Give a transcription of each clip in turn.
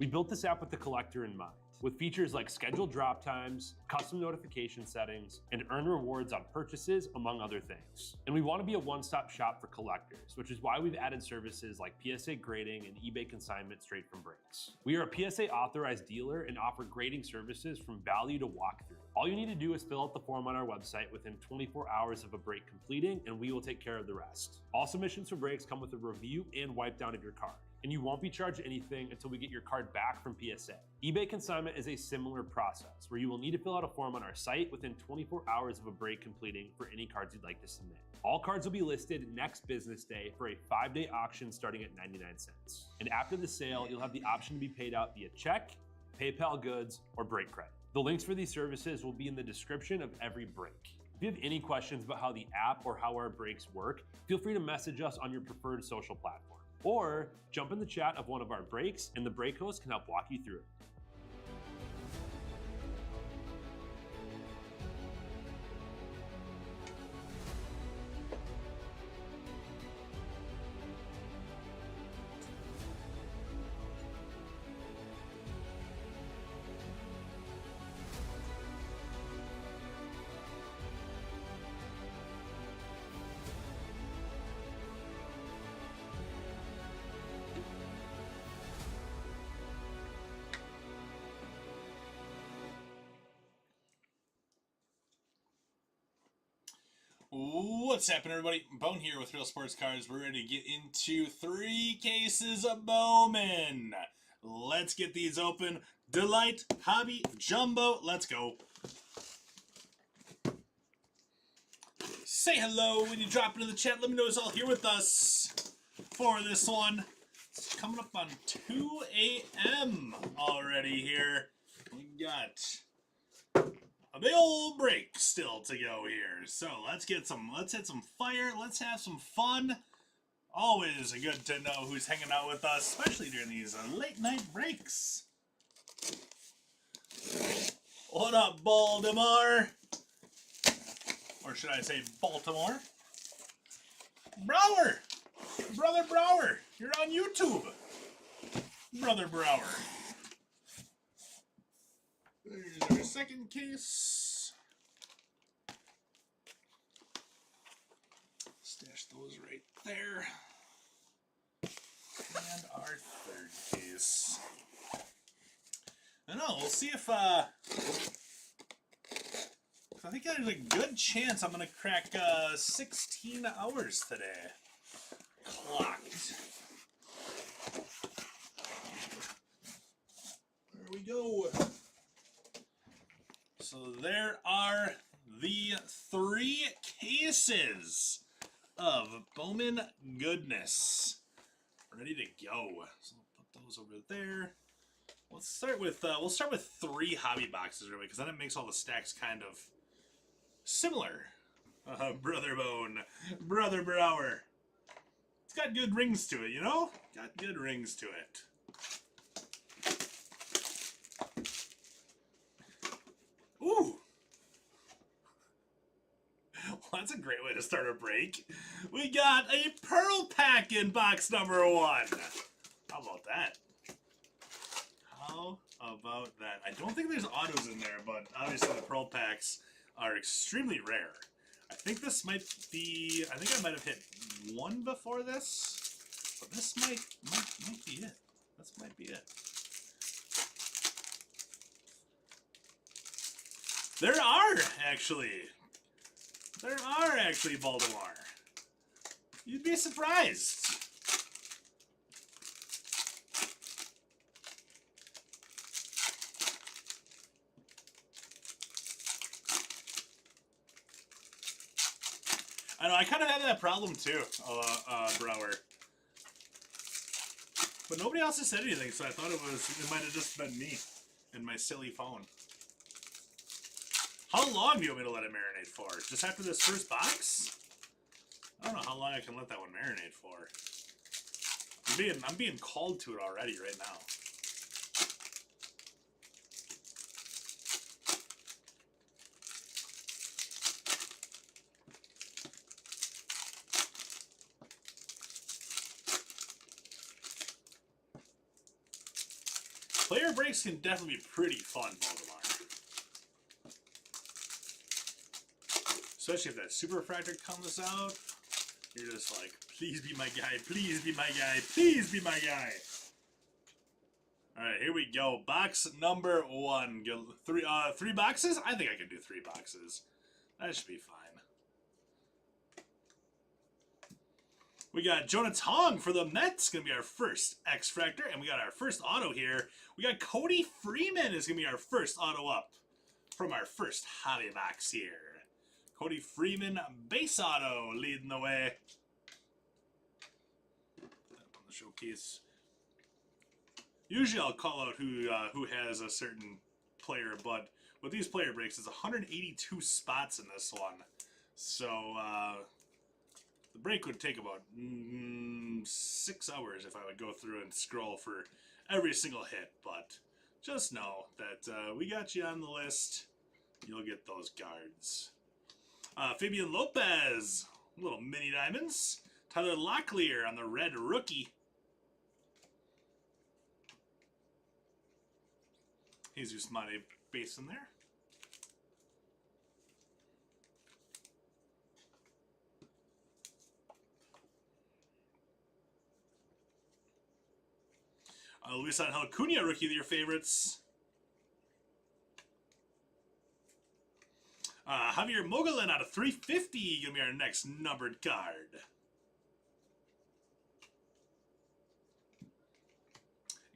We built this app with the collector in mind, with features like scheduled drop times, custom notification settings, and earn rewards on purchases, among other things. And we want to be a one-stop shop for collectors, which is why we've added services like PSA grading and eBay consignment straight from breaks. We are a PSA authorized dealer and offer grading services from value to walkthrough. All you need to do is fill out the form on our website within 24 hours of a break completing, and we will take care of the rest. All submissions for breaks come with a review and wipe down of your card, and you won't be charged anything until we get your card back from PSA. eBay consignment is a similar process where you will need to fill out a form on our site within 24 hours of a break completing for any cards you'd like to submit. All cards will be listed next business day for a 5-day auction starting at 99 cents. And after the sale, you'll have the option to be paid out via check, PayPal goods, or break credit. The links for these services will be in the description of every break. If you have any questions about how the app or how our breaks work, feel free to message us on your preferred social platform. Or jump in the chat of one of our breaks and the break host can help walk you through it. What's happening, everybody? Bone here with Real Sports Cards. We're ready to get into 3 cases of Bowman. Let's get these open. Delight, Hobby, Jumbo. Let's go. Say hello when you drop into the chat. Let me know who's all here with us for this one. It's coming up on 2 a.m. already here. We got a big old break still to go here. So let's hit some fire. Let's have some fun. Always good to know who's hanging out with us, especially during these late night breaks. What up, Baltimore? Or should I say Baltimore? Brower! Brother Brower, you're on YouTube. Brother Brower. There's our second case. Stash those right there. And our third case. I don't know, we'll see if I think there's a good chance I'm going to crack 16 hours today. Clocked. There we go. So there are the 3 cases of Bowman goodness. Ready to go. So we'll put those over there. Let's start with we'll start with 3 hobby boxes really, because then it makes all the stacks kind of similar. Brother Bone, Brother Brower. It's got good rings to it, you know? Got good rings to it. Ooh! Well, that's a great way to start a break. We got a Pearl Pack in box number 1. How about that? How about that? I don't think there's autos in there, but obviously the Pearl Packs are extremely rare. I think this might be... I think I might have hit 1 before this, but this might be it. This might be it. There are actually Baltimore. You'd be surprised. I know, I kind of had that problem too, Brower. But nobody else has said anything, so I thought it might have just been me and my silly phone. How long do you want me to let it marinate for? Just after this first box? I don't know how long I can let that one marinate for. I'm being called to it already right now. player breaks can definitely be pretty fun, Baltimore. Especially if that super refractor comes out. You're just like, please be my guy, please be my guy, please be my guy. Alright, here we go. Box number 1. Three boxes? I think I can do 3 boxes. That should be fine. We got Jonah Tong for the Mets. Going to be our first X-Fractor. And we got our first auto here. We got Cody Freeman is going to be our first auto up from our first hobby box here. Cody Freeman, base auto, leading the way. Put that on the showcase. Usually I'll call out who has a certain player, but with these player breaks, it's 182 spots in this one. So, the break would take about 6 hours if I would go through and scroll for every single hit. But just know that we got you on the list. You'll get those cards. Fabian Lopez, little mini diamonds. Tyler Locklear on the red rookie. Jesus Mate base in there. Luis Angel Cunha, rookie of your favorites. Javier Mogollon out of 350. Gonna be our next numbered card.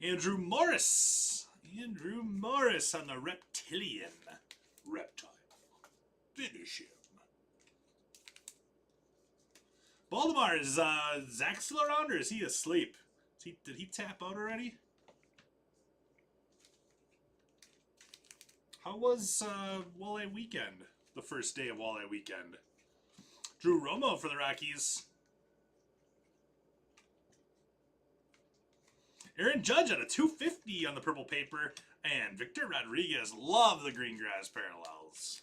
Andrew Morris. Andrew Morris on the Reptilian. Reptile. Finish him. Baltimore, is Zach still around or is he asleep? Did he tap out already? How was Walleye weekend? The first day of Walleye weekend. Drew Romo for the Rockies. Aaron Judge at a 250 on the purple paper. And Victor Rodriguez. Love the green grass parallels.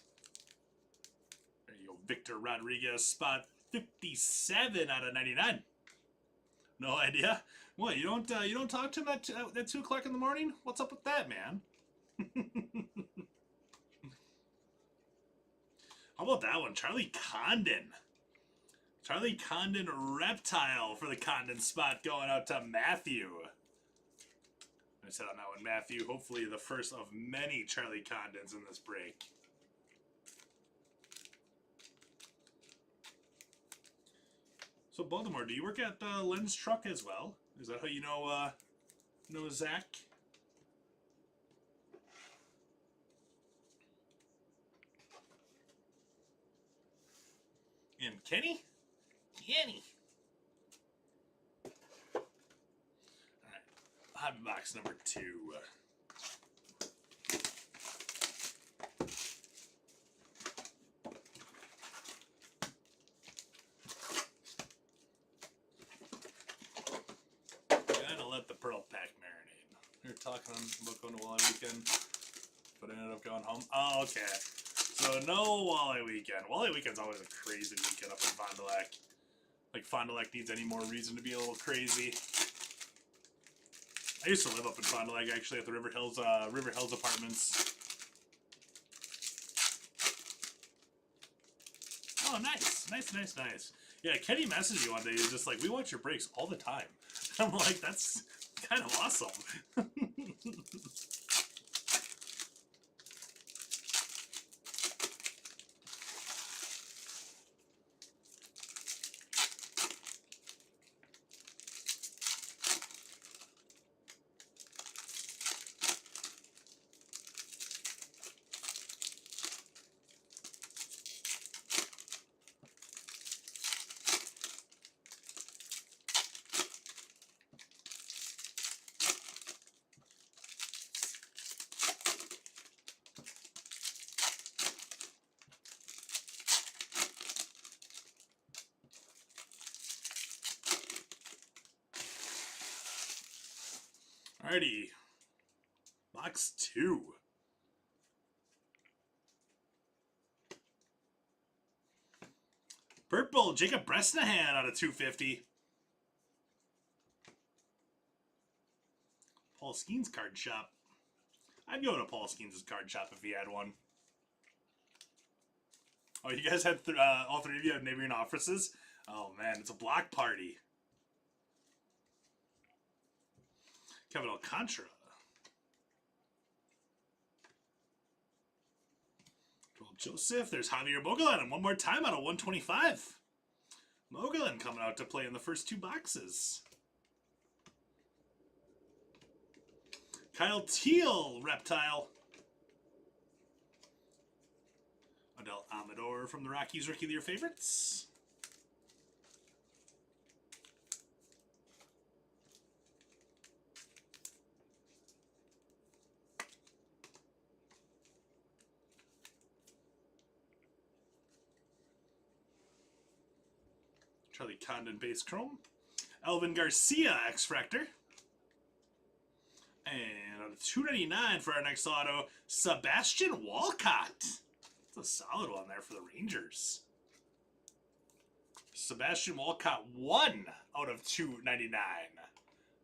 There you go. Victor Rodriguez, spot 57 out of 99. No idea. What, you don't talk to him at 2 o'clock in the morning? What's up with that, man? How about that one? Charlie Condon. Charlie Condon Reptile for the Condon spot going out to Matthew. I said on that one, Matthew. Hopefully the first of many Charlie Condons in this break. So Baltimore, do you work at Lens Truck as well? Is that how you know Zach? And Kenny? Kenny. Alright. Hobby box number 2. Gotta let the Pearl Pack marinate. We were talking about going to Walleye weekend, but I ended up going home. Oh, okay. So no Walleye weekend. Walleye weekend's always a crazy weekend up in Fond du Lac. Like Fond du Lac needs any more reason to be a little crazy. I used to live up in Fond du Lac actually at the River Hills Apartments. Oh, nice, nice. Yeah, Kenny messaged me one day. He was just like, "We watch your breaks all the time." I'm like, "That's kind of awesome." Alrighty. Box 2. Purple, Jacob Bresnahan out of 250. Paul Skeens card shop. I'd go to Paul Skeens' card shop if he had one. Oh, you guys had all three of you had neighboring offices? Oh man, it's a block party. Kevin Alcantara. Joel Joseph. There's Javier Mogollon, and one more time out of 125. Mogollon coming out to play in the first 2 boxes. Kyle Teal, Reptile. Adel Amador from the Rockies, Rookie of the Year favorites. Charlie Condon base chrome. Elvin Garcia X-Fractor. And on $2.99 for our next auto, Sebastian Walcott. That's a solid one there for the Rangers. Sebastian Walcott 1 out of $2.99.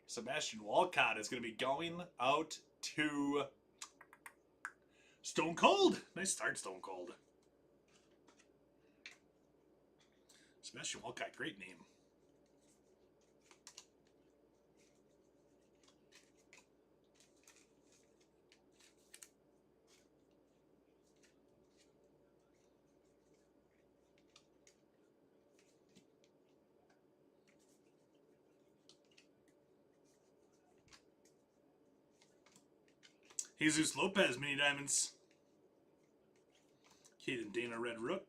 Sebastian Walcott is going to be going out to Stone Cold. Nice start, Stone Cold. Sebastian Walcott, great name. Jesus Lopez, mini diamonds. Caden Dana, red rook.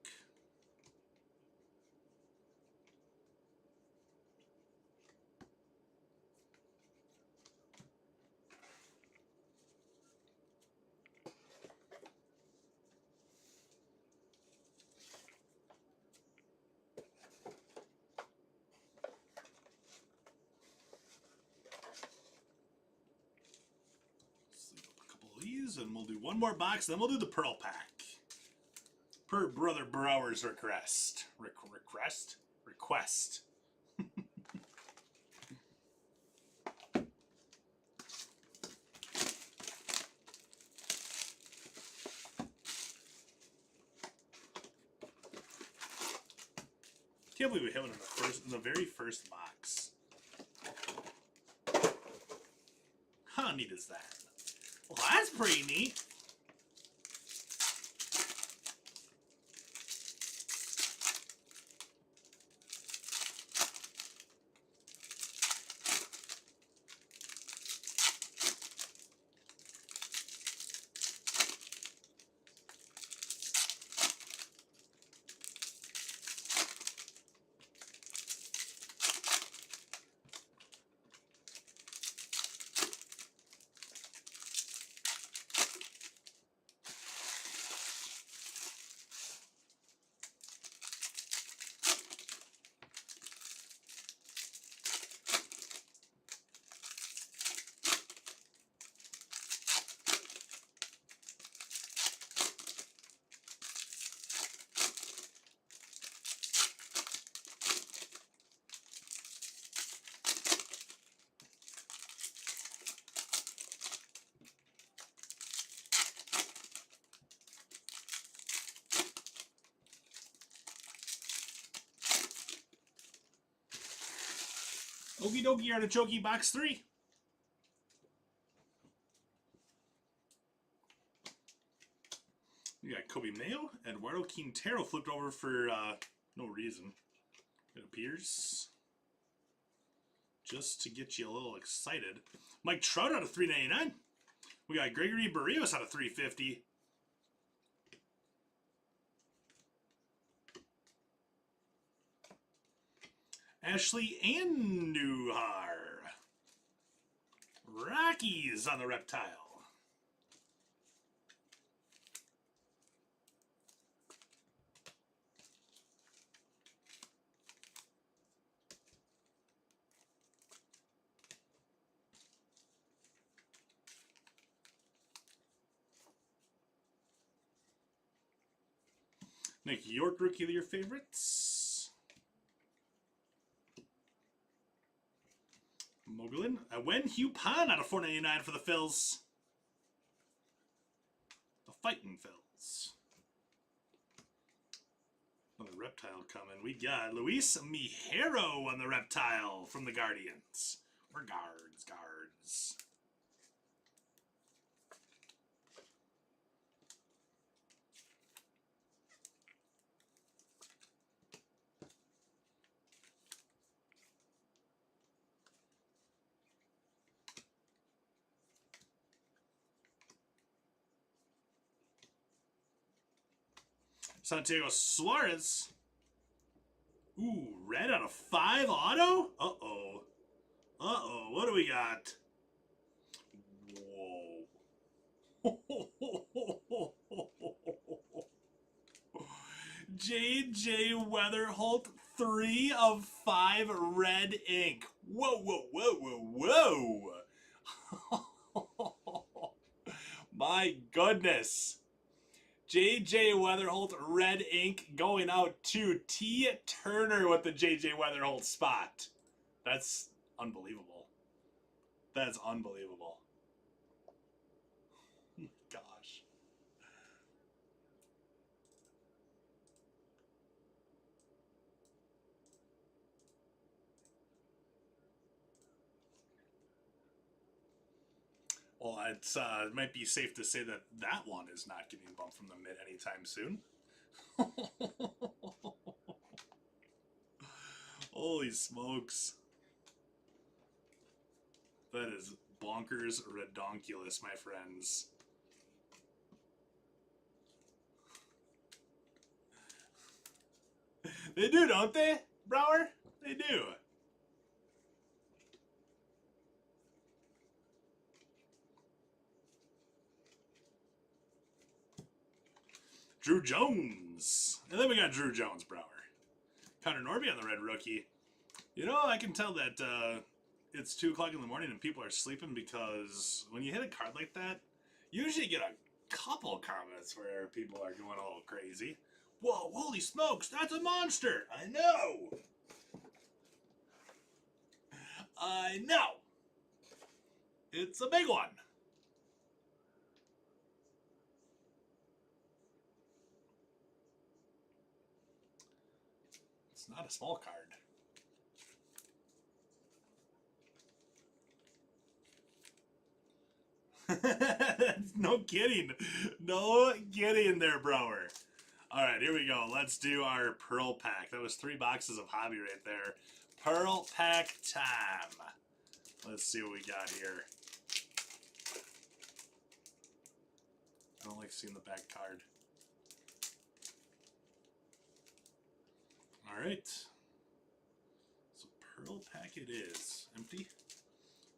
And we'll do one more box, then we'll do the Pearl Pack. Per Brother Brower's request. Request. Can't believe we hit one in the very first box. How neat is that? Well, that's pretty neat. Okie dokie, Artichoke box 3. We got Kobe Mayo, Eduardo Quintero flipped over for no reason. It appears. Just to get you a little excited. Mike Trout out of $3.99. We got Gregory Barrios out of $3.50. Ashley Andujar. Rockies on the Reptile. Nick York, Rookie of the Year favorites. Mogollon. Wen Hugh Pan out of $4.99 for the Phils. Fighting Phils. Another reptile coming. We got Luis Mijero on the reptile from the Guardians. Or guards. Santiago Suarez. Ooh, red out of 5 auto? Uh-oh. Uh-oh, what do we got? Whoa. J.J. Weatherholt, 3 of 5 red ink. Whoa. My goodness. J.J. Weatherholt, red ink, going out to T. Turner with the J.J. Weatherholt spot. That's unbelievable. That's unbelievable. Gosh. Well, it might be safe to say that that one is not getting bumped from the mid anytime soon. Holy smokes. That is bonkers redonkulous, my friends. They do, don't they, Brower? They do. Drew Jones. And then we got Drew Jones, Brower. Connor Norby on the red rookie. You know, I can tell that it's 2 o'clock in the morning and people are sleeping because when you hit a card like that, you usually get a couple comments where people are going a little crazy. Whoa, holy smokes, that's a monster! I know! It's a big one. It's not a small card. No kidding. No kidding there, Brower. All right, here we go. Let's do our Pearl Pack. That was 3 boxes of hobby right there. Pearl Pack time. Let's see what we got here. I don't like seeing the back card. All right. So Pearl Pack it is. Empty.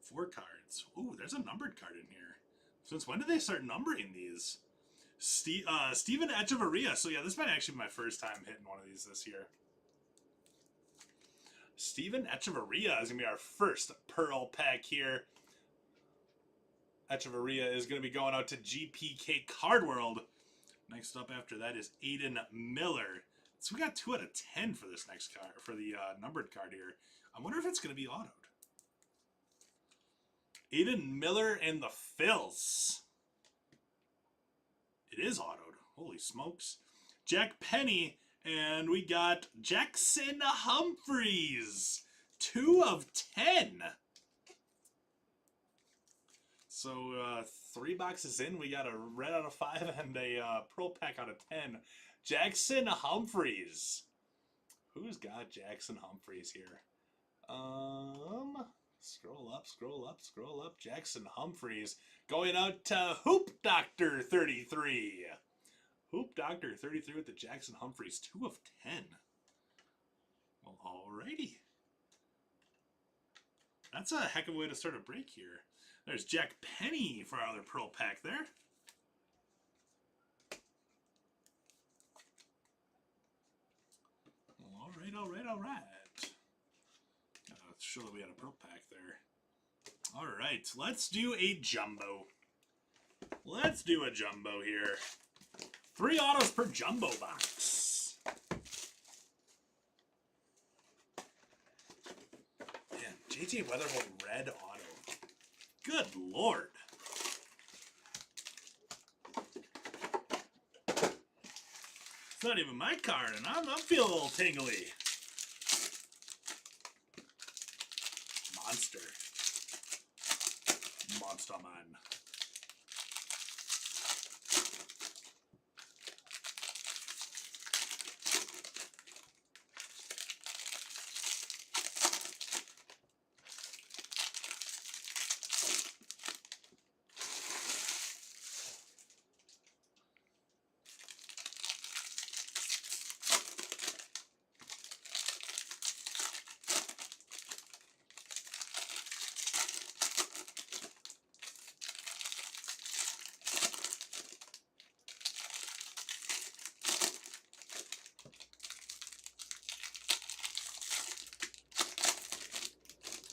4 cards. Ooh, there's a numbered card in here. Since when did they start numbering these? Steven Echeverria. So yeah, this might actually be my first time hitting one of these this year. Steven Echeverria is going to be our first Pearl Pack here. Echeverria is going to be going out to GPK Card World. Next up after that is Aiden Miller. So we got 2 out of 10 for this next card, for the numbered card here. I wonder if it's going to be autoed. Aiden Miller and the Phils. It is autoed. Holy smokes. Jack Penny, and we got Jackson Humphreys. 2 of 10. So 3 boxes in, we got a red out of 5 and a Pearl Pack out of 10. Jackson Humphreys. Who's got Jackson Humphreys here? Scroll up. Jackson Humphreys going out to Hoop Doctor 33. Hoop Doctor 33 with the Jackson Humphreys, 2 of 10. Well, alrighty. That's a heck of a way to start a break here. There's Jack Penny for our other Pearl Pack there. All right. Show that we had a Pearl Pack there. All right, let's do a jumbo. Let's do a jumbo here. 3 autos per jumbo box. Man, JJ Weatherholt red auto. Good Lord. It's not even my card, and I'm feeling a little tingly. Monster. Monster Man.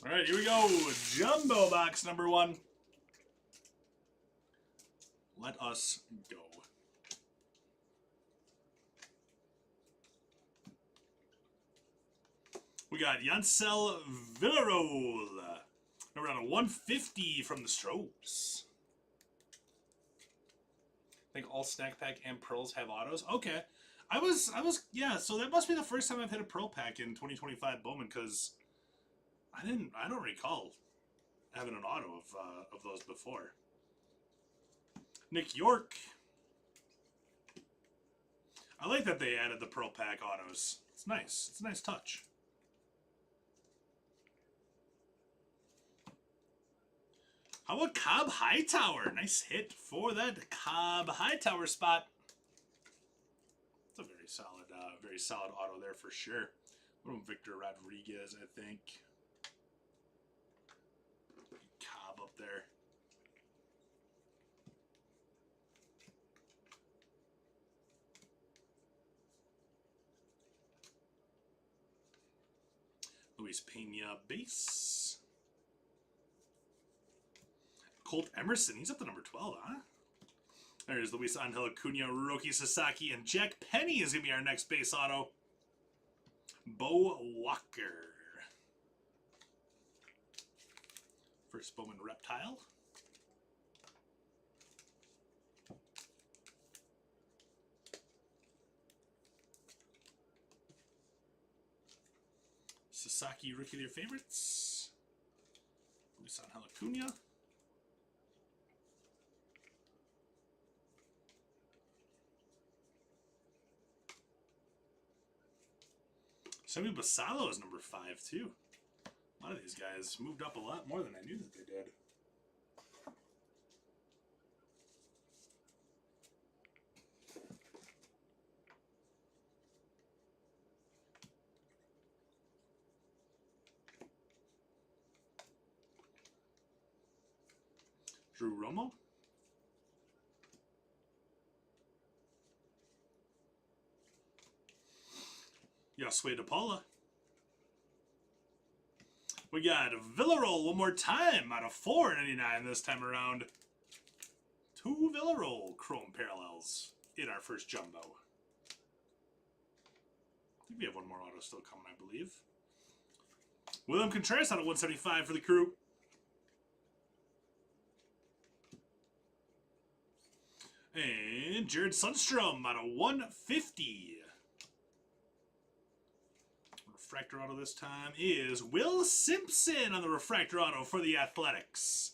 All right, here we go. Jumbo box number 1. Let us go. We got Yancel Villarreal. Number out of 150 from the Strobes. I think all Snack Pack and Pearls have autos. Okay. Yeah, so that must be the first time I've hit a Pearl Pack in 2025 Bowman, because I don't recall having an auto of those before. Nick York. I like that they added the Pearl Pack autos. It's nice. It's a nice touch. How about Cobb Hightower? Nice hit for that Cobb Hightower spot. It's a very solid auto there for sure. Victor Rodriguez, I think. Cobb up there. Luis Pena base. Colt Emerson, he's up to number 12, huh? There's Luis Angel Acuna, Roki Sasaki, and Jack Penny is going to be our next base auto. Bo Walker. First Bowman Reptile. Sasaki, rookie of your favorites. Luis Angel Acuna. Sammy Basallo is number 5, too. A lot of these guys moved up a lot more than I knew that they did. Drew Romo. Yosue DePaula. We got Villarreal one more time out of 499 this time around. 2 Villarreal chrome parallels in our first jumbo. I think we have one more auto still coming, I believe. William Contreras out of 175 for the crew. And Jared Sundstrom out of 150. Refractor auto this time is Will Simpson on the refractor auto for the Athletics.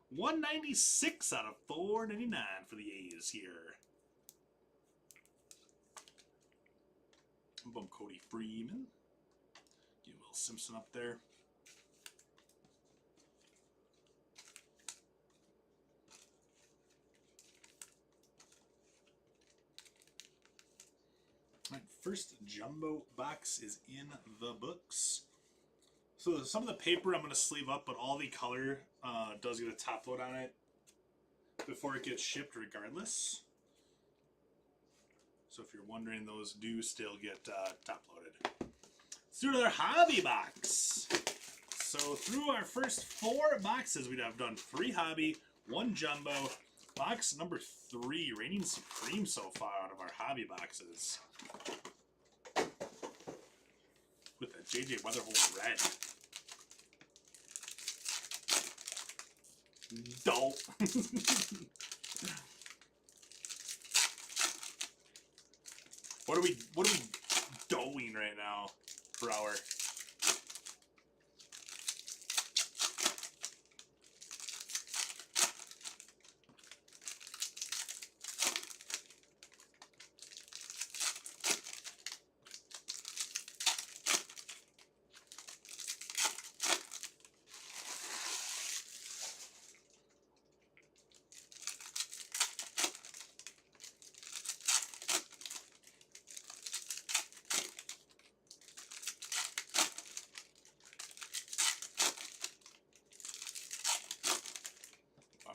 196 out of 499 for the A's here. Bump Cody Freeman. Get Will Simpson up there. All right, first jumbo box is in the books. So some of the paper I'm going to sleeve up, but all the color does get a top load on it before it gets shipped regardless. So if you're wondering, those do still get top loaded. Let's do another hobby box. So through our first 4 boxes, we'd have done 3 hobby, 1 jumbo. Box number 3, reigning supreme so far out of our hobby boxes. With the JJ Weatherholt red. Dope. What are we doing right now per hour?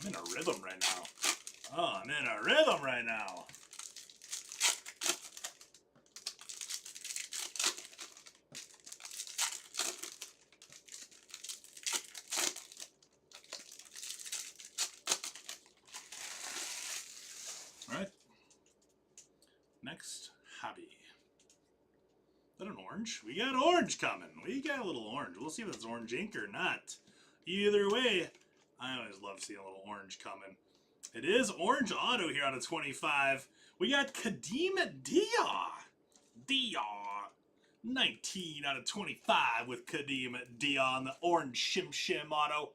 I'm in a rhythm right now. Oh, I'm in a rhythm right now. All right. Next hobby. Is that an orange? We got orange coming. We got a little orange. We'll see if it's orange ink or not. Either way, I always love seeing a little orange coming. It is orange auto here out of 25. We got Kadeem Dia. 19 out of 25 with Kadeem Dia on the orange Shim Shim auto.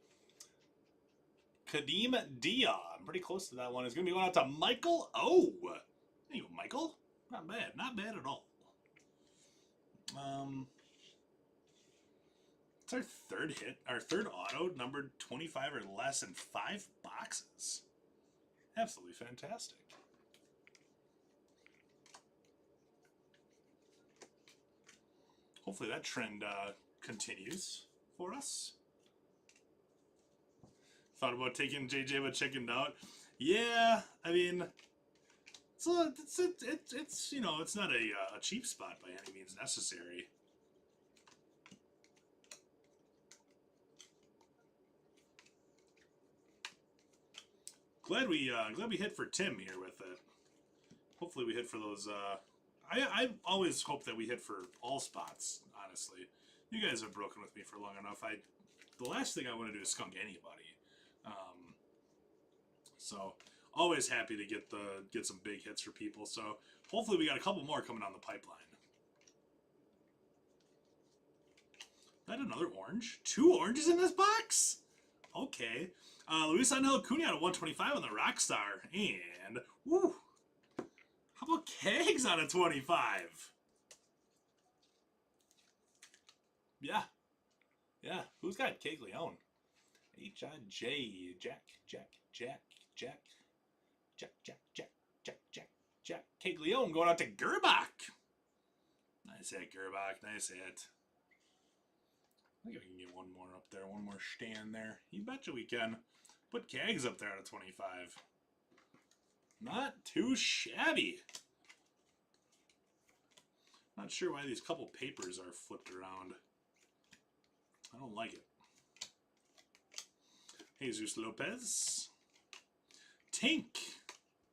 Kadeem Dia. I'm pretty close to that one. It's going to be going out to Michael O. There you go, Michael. Not bad. Not bad at all. It's our third hit. Our third auto, numbered 25 or less in 5 boxes. Absolutely fantastic. Hopefully that trend continues for us. Thought about taking JJ but chickened out. Yeah, I mean, it's you know, it's not a cheap spot by any means necessary. Glad we hit for Tim here with it. Hopefully we hit for those. I always hope that we hit for all spots. Honestly, you guys have broken with me for long enough. The last thing I want to do is skunk anybody. So always happy to get some big hits for people. So hopefully we got a couple more coming down the pipeline. Is that another orange? 2 oranges in this box? Okay. Luis Angel Acuna out of 125 on the Rockstar. And, woo! How about Kegs out of 25? Yeah. Yeah. Who's got Keg Leone? H-I-J. Jack. Keg Leone going out to Gerbach. Nice hit, Gerbach. Nice hit. I think I can get one more up there, one more stand there. You betcha we can. Put Kegs up there out of 25. Not too shabby. Not sure why these couple papers are flipped around. I don't like it. Jesus Lopez. Tink.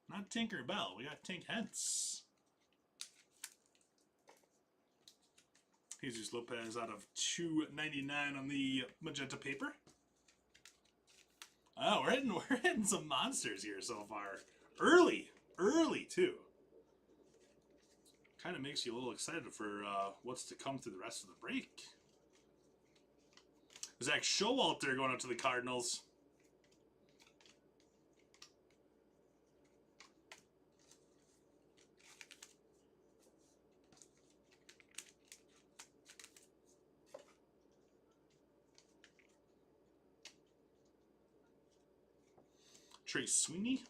Not Tinker Bell. We got Tink Hence. Jesus Lopez out of 299 on the magenta paper. Oh, we're hitting some monsters here so far. Early too. Kind of makes you a little excited for what's to come through the rest of the break. Zach Showalter going up to the Cardinals. Trey Sweeney.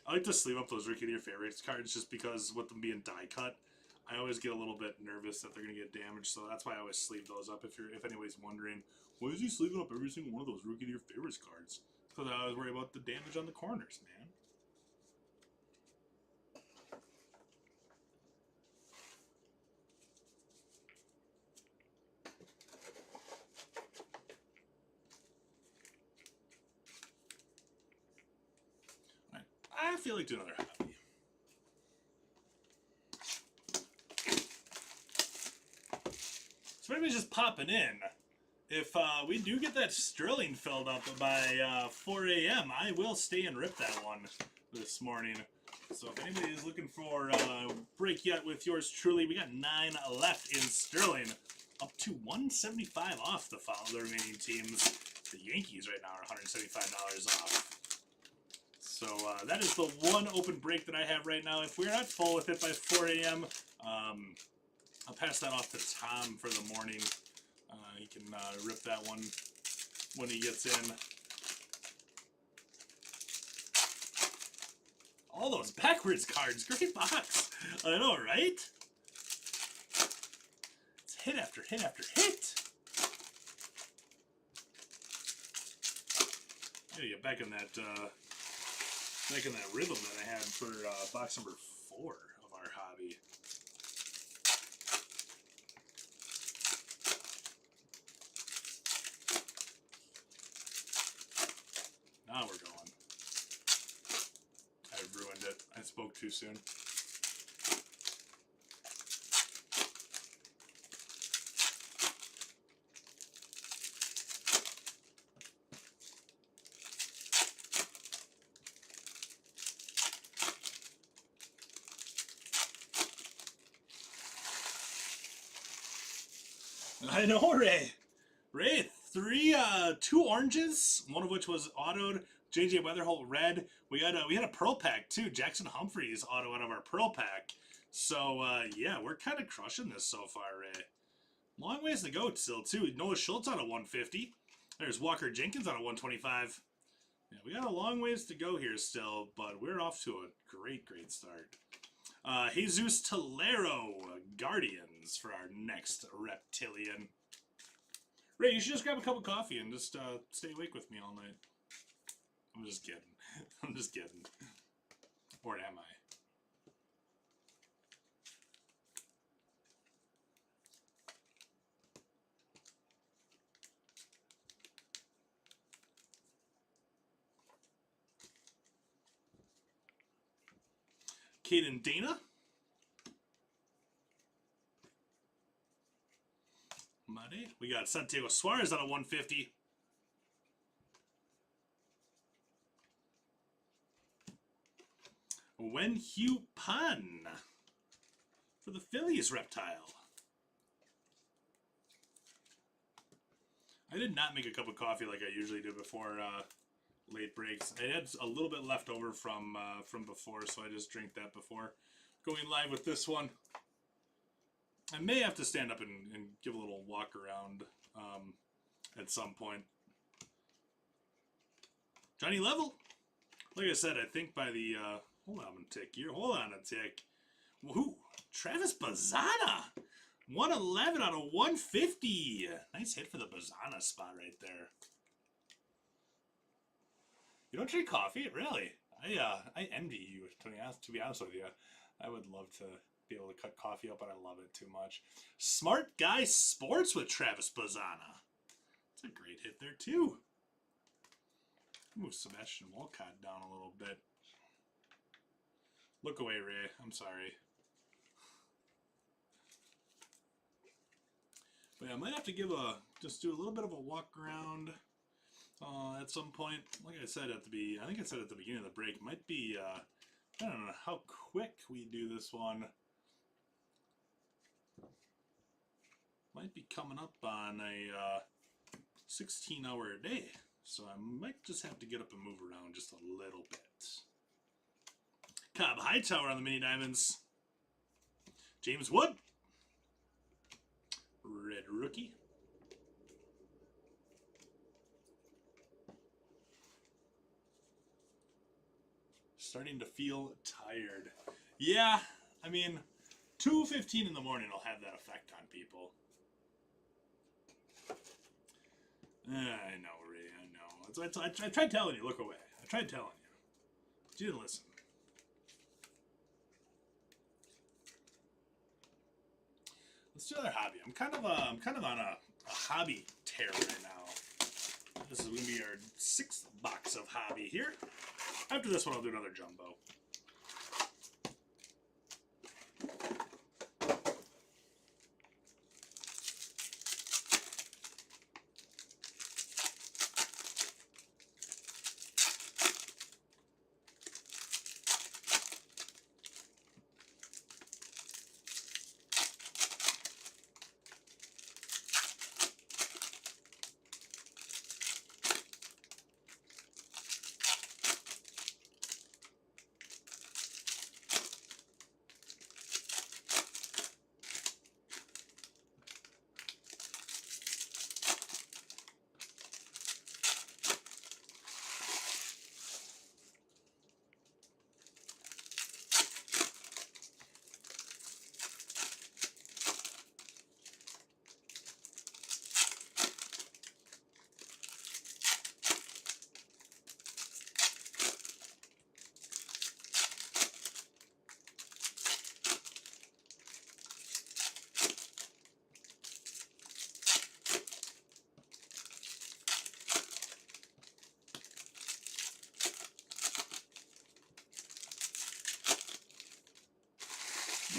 I like to sleeve up those Rookie of Your Favorites cards just because with them being die cut, I always get a little bit nervous that they're going to get damaged. So that's why I always sleeve those up. If anybody's wondering, why is he sleeving up every single one of those Rookie of Your Favorites cards? Because I always worry about the damage on the corners, man. I feel like doing another hobby. So maybe just popping in. If we do get that Sterling filled up by 4 a.m., I will stay and rip that one this morning. So if anybody is looking for break yet with yours truly, we got 9 left in Sterling, up to 175 off the remaining teams. The Yankees right now are $175 off. So that is the one open break that I have right now. If we're not full with it by 4 a.m., I'll pass that off to Tom for the morning. He can rip that one when he gets in. All those backwards cards. Great box. I know, right? It's hit after hit after hit. I gotta get back in that rhythm that I had for box number 4 of our hobby. Now we're going. I ruined it. I spoke too soon. I know, Ray. Ray, 2 oranges, one of which was autoed. JJ Weatherholt red. We had a pearl pack too. Jackson Humphreys auto out of our pearl pack. So yeah, we're kind of crushing this so far, Ray. Long ways to go still too. Noah Schultz on a 150. There's Walker Jenkins on a 125. Yeah, we got a long ways to go here still, but we're off to a great start. Jesus Tolero, Guardians for our next Reptilian. Ray, you should just grab a cup of coffee and just stay awake with me all night. I'm just kidding. I'm just kidding. Or am I? Caden Dana. Muddy. We got Santiago Suarez on a 150. Wenhyu Pan for the Phillies Reptile. I did not make a cup of coffee like I usually do before late breaks. I had a little bit left over from before, so I just drank that before going live with this one. I may have to stand up and give a little walk around at some point. Johnny Level. Like I said, I think by the... hold on a tick here. Hold on a tick. Woohoo! Travis Bazzana. 111 out of 150. Nice hit for the Bazzana spot right there. You don't drink coffee? Really? I envy you, to be honest with you. I would love to be able to cut coffee up, but I love it too much. Smart Guy Sports with Travis Bazzana. That's a great hit there, too. Move Sebastian Walcott down a little bit. Look away, Ray. I'm sorry. But yeah, I might have to just do a little bit of a walk around at some point. Like I said I think I said at the beginning of the break, might be, I don't know how quick we do this one. Might be coming up on a 16-hour day. So I might just have to get up and move around just a little bit. Cobb Hightower on the mini diamonds. James Wood. Red rookie. Starting to feel tired. Yeah, I mean, 2:15 in the morning will have that effect on people. I know, Ray, I know. I tried telling you, look away. I tried telling you. But you didn't listen. Let's do another hobby. I'm kind of on a hobby tear right now. This is going to be our 6th box of hobby here. After this one, I'll do another jumbo.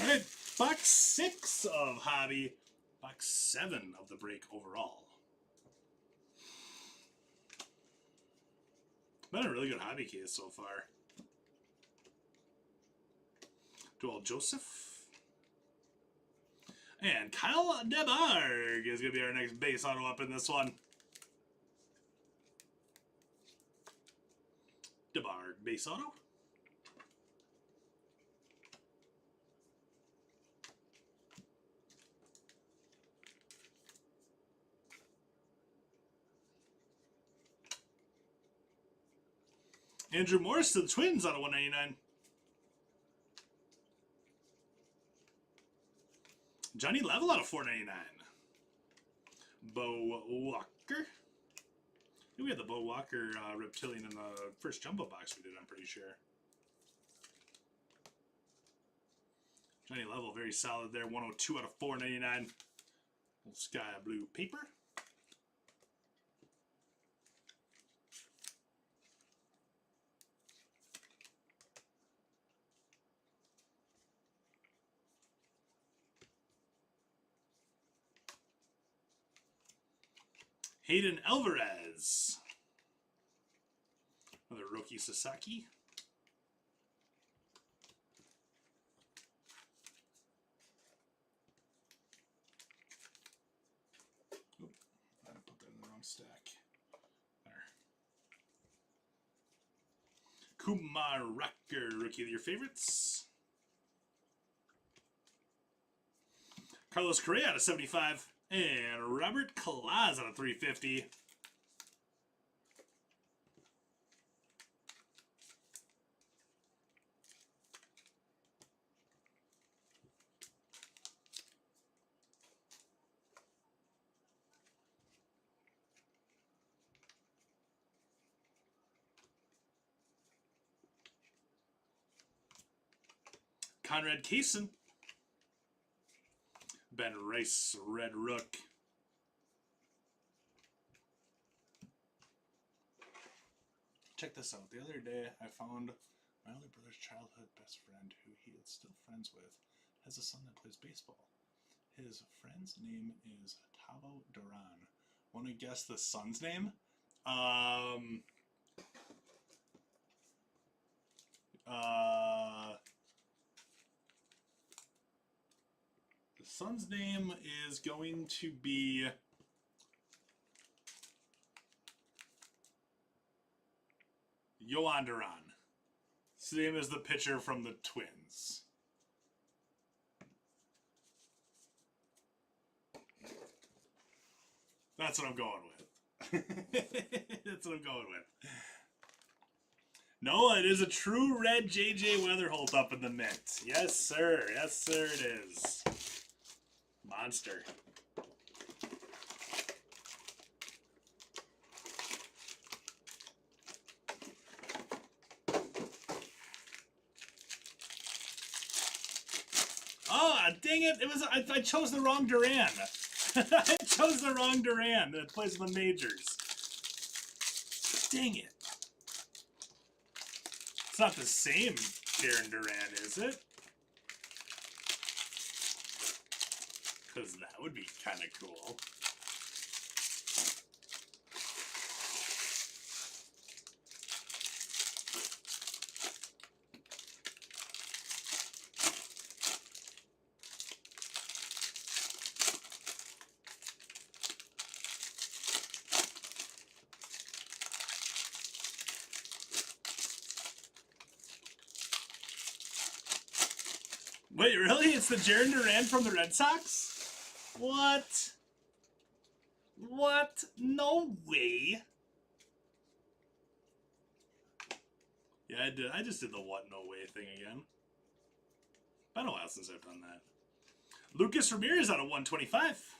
All right, box 6 of Hobby, box 7 of the break overall. Been a really good hobby case so far. Joel Joseph. And Kyle DeBarg is going to be our next base auto up in this one. DeBarg base auto. Andrew Morris to the Twins out of 199. Johnny Level out of 499. Bo Walker. We had the Bo Walker Reptilian in the first jumbo box we did, I'm pretty sure. Johnny Level, very solid there. 102 out of 499. Little sky blue paper. Hayden Alvarez. Another Roki Sasaki. Oop, I put that in the wrong stack. There. Kumar Rocker, Rookie of your favorites. Carlos Correa out of 75. And Robert Kalaz out of 350. Conrad Kaysen. Ben Rice, Red Rook. Check this out. The other day, I found my older brother's childhood best friend, who he is still friends with, has a son that plays baseball. His friend's name is Tavo Duran. Want to guess the son's name? The son's name is going to be Yohan Duran. Same as the pitcher from the Twins. That's what I'm going with. That's what I'm going with. No, it is a true red JJ Weatherholt up in the mint. Yes, sir. Yes, sir, it is. Monster. Oh, dang it. It was I chose the wrong Duran. I chose the wrong Duran that plays in the majors. Dang it. It's not the same Darren Duran, is it? Because that would be kind of cool. Wait, really? It's the Jarren Duran from the Red Sox? What? What? No way. Yeah, I did. I just did the what no way thing again. Been a while since I've done that. Lucas Ramirez out of 125.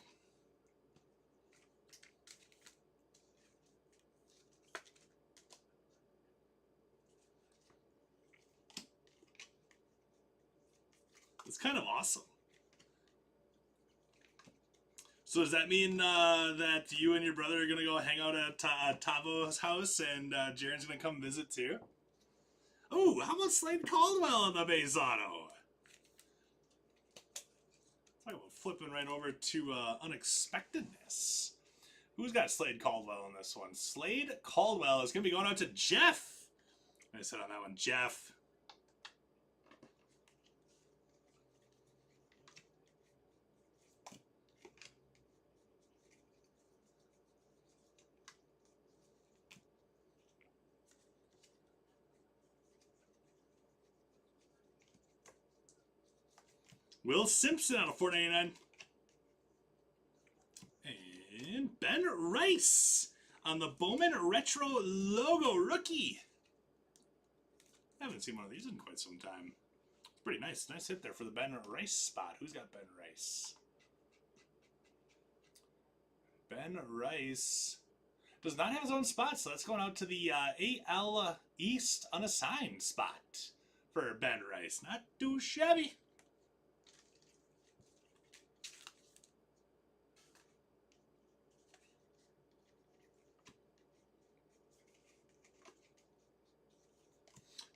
It's kind of awesome. So does that mean that you and your brother are going to go hang out at Tavo's house and Jaren's going to come visit too? Oh, how about Slade Caldwell on the base auto? flipping right over to Unexpectedness. Who's got Slade Caldwell in this one? Slade Caldwell is going to be going out to Jeff. I said on that one, Jeff. Will Simpson on a $4.99. And Ben Rice on the Bowman Retro Logo Rookie. I haven't seen one of these in quite some time. It's pretty nice. Nice hit there for the Ben Rice spot. Who's got Ben Rice? Ben Rice does not have his own spot, so that's going out to the AL East unassigned spot for Ben Rice. Not too shabby.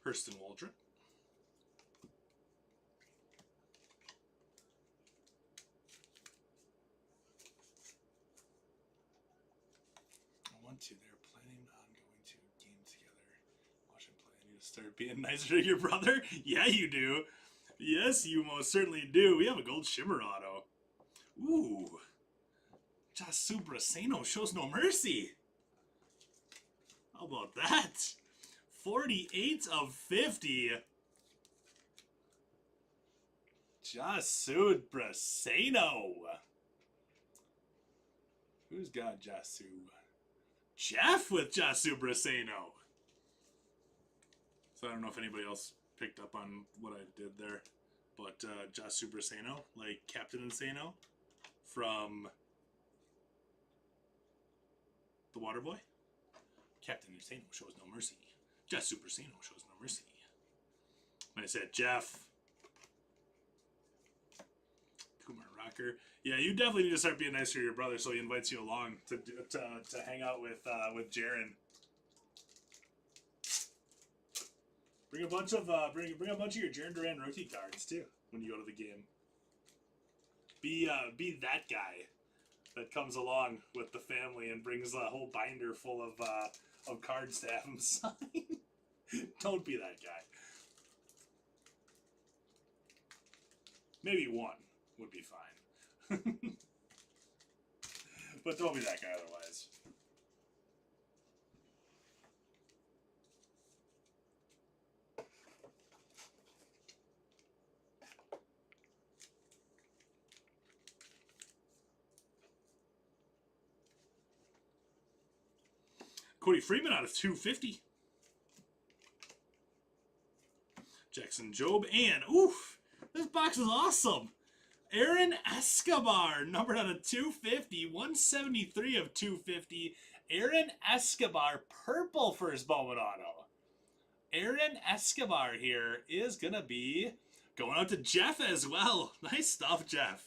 Hurston Waldrop. They're planning on going to a game together. Watch him play. I need to start being nicer to your brother. Yeah, you do. Yes, you most certainly do. We have a gold shimmer auto. Ooh. Jasu Braseno shows no mercy. How about that? 48 of 50. Jasu Braseno. Who's got Jasu? Jeff with Jasu Braseno. So I don't know if anybody else picked up on what I did there. But Jasu Braseno, like Captain Insano from The Waterboy. Captain Insano shows no mercy. Jasu Braseno shows no mercy. When I said Jeff. Kumar Rocker. Yeah, you definitely need to start being nicer to your brother so he invites you along to hang out with Jaren. Bring a bunch of bring a bunch of your Jaren Duran rookie cards too when you go to the game. Be that guy that comes along with the family and brings a whole binder full of cards to have him sign. Don't be that guy. Maybe one would be fine. But don't be that guy otherwise. Cody Freeman out of 250. Jackson Jobe and, oof, this box is awesome. Aaron Escobar, numbered out of 250, 173 of 250. Aaron Escobar, purple for his Bowman auto. Aaron Escobar here is going to be going out to Jeff as well. Nice stuff, Jeff.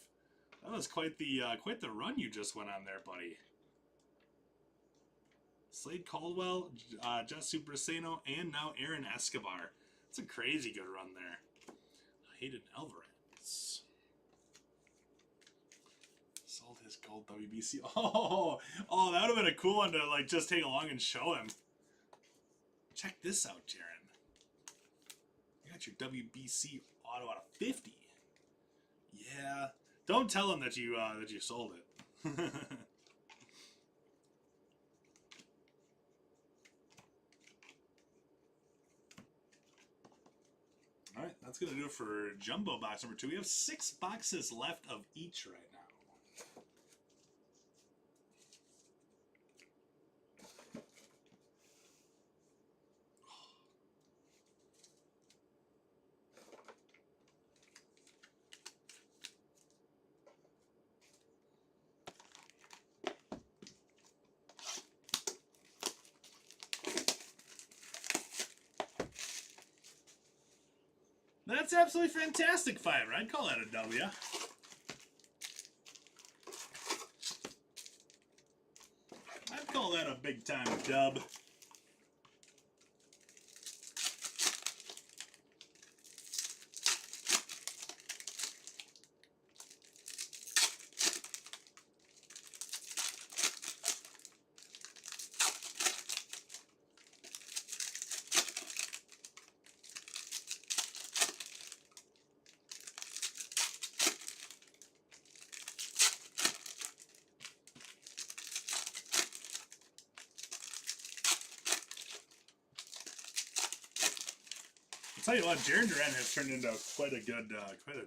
That was quite the run you just went on there, buddy. Slade Caldwell, Jasu Braseno, and now Aaron Escobar. It's a crazy good run there. Hayden Alvarez. Sold his gold WBC. Oh, that would have been a cool one to like just take along and show him. Check this out, Jaren. You got your WBC auto out of 50. Yeah. Don't tell him that you sold it. All right, that's going to do it for Jumbo Box number 2. We have 6 boxes left of each right now. That's absolutely fantastic, Fiverr. I'd call that a W. I'd call that a big-time dub. tell you what, Jaron Duran has turned into quite a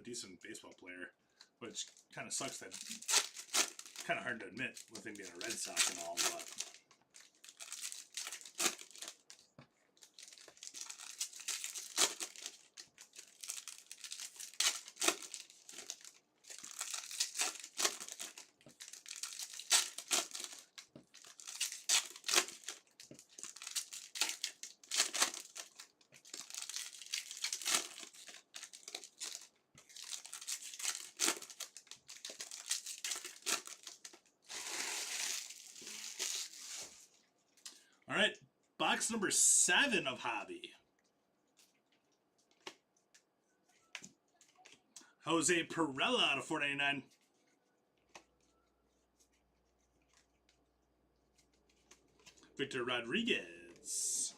decent baseball player, which kind of sucks that, kind of hard to admit with him being a Red Sox and all, but. All right, box number 7 of Hobby. Jose Pirela out of 499. Victor Rodriguez.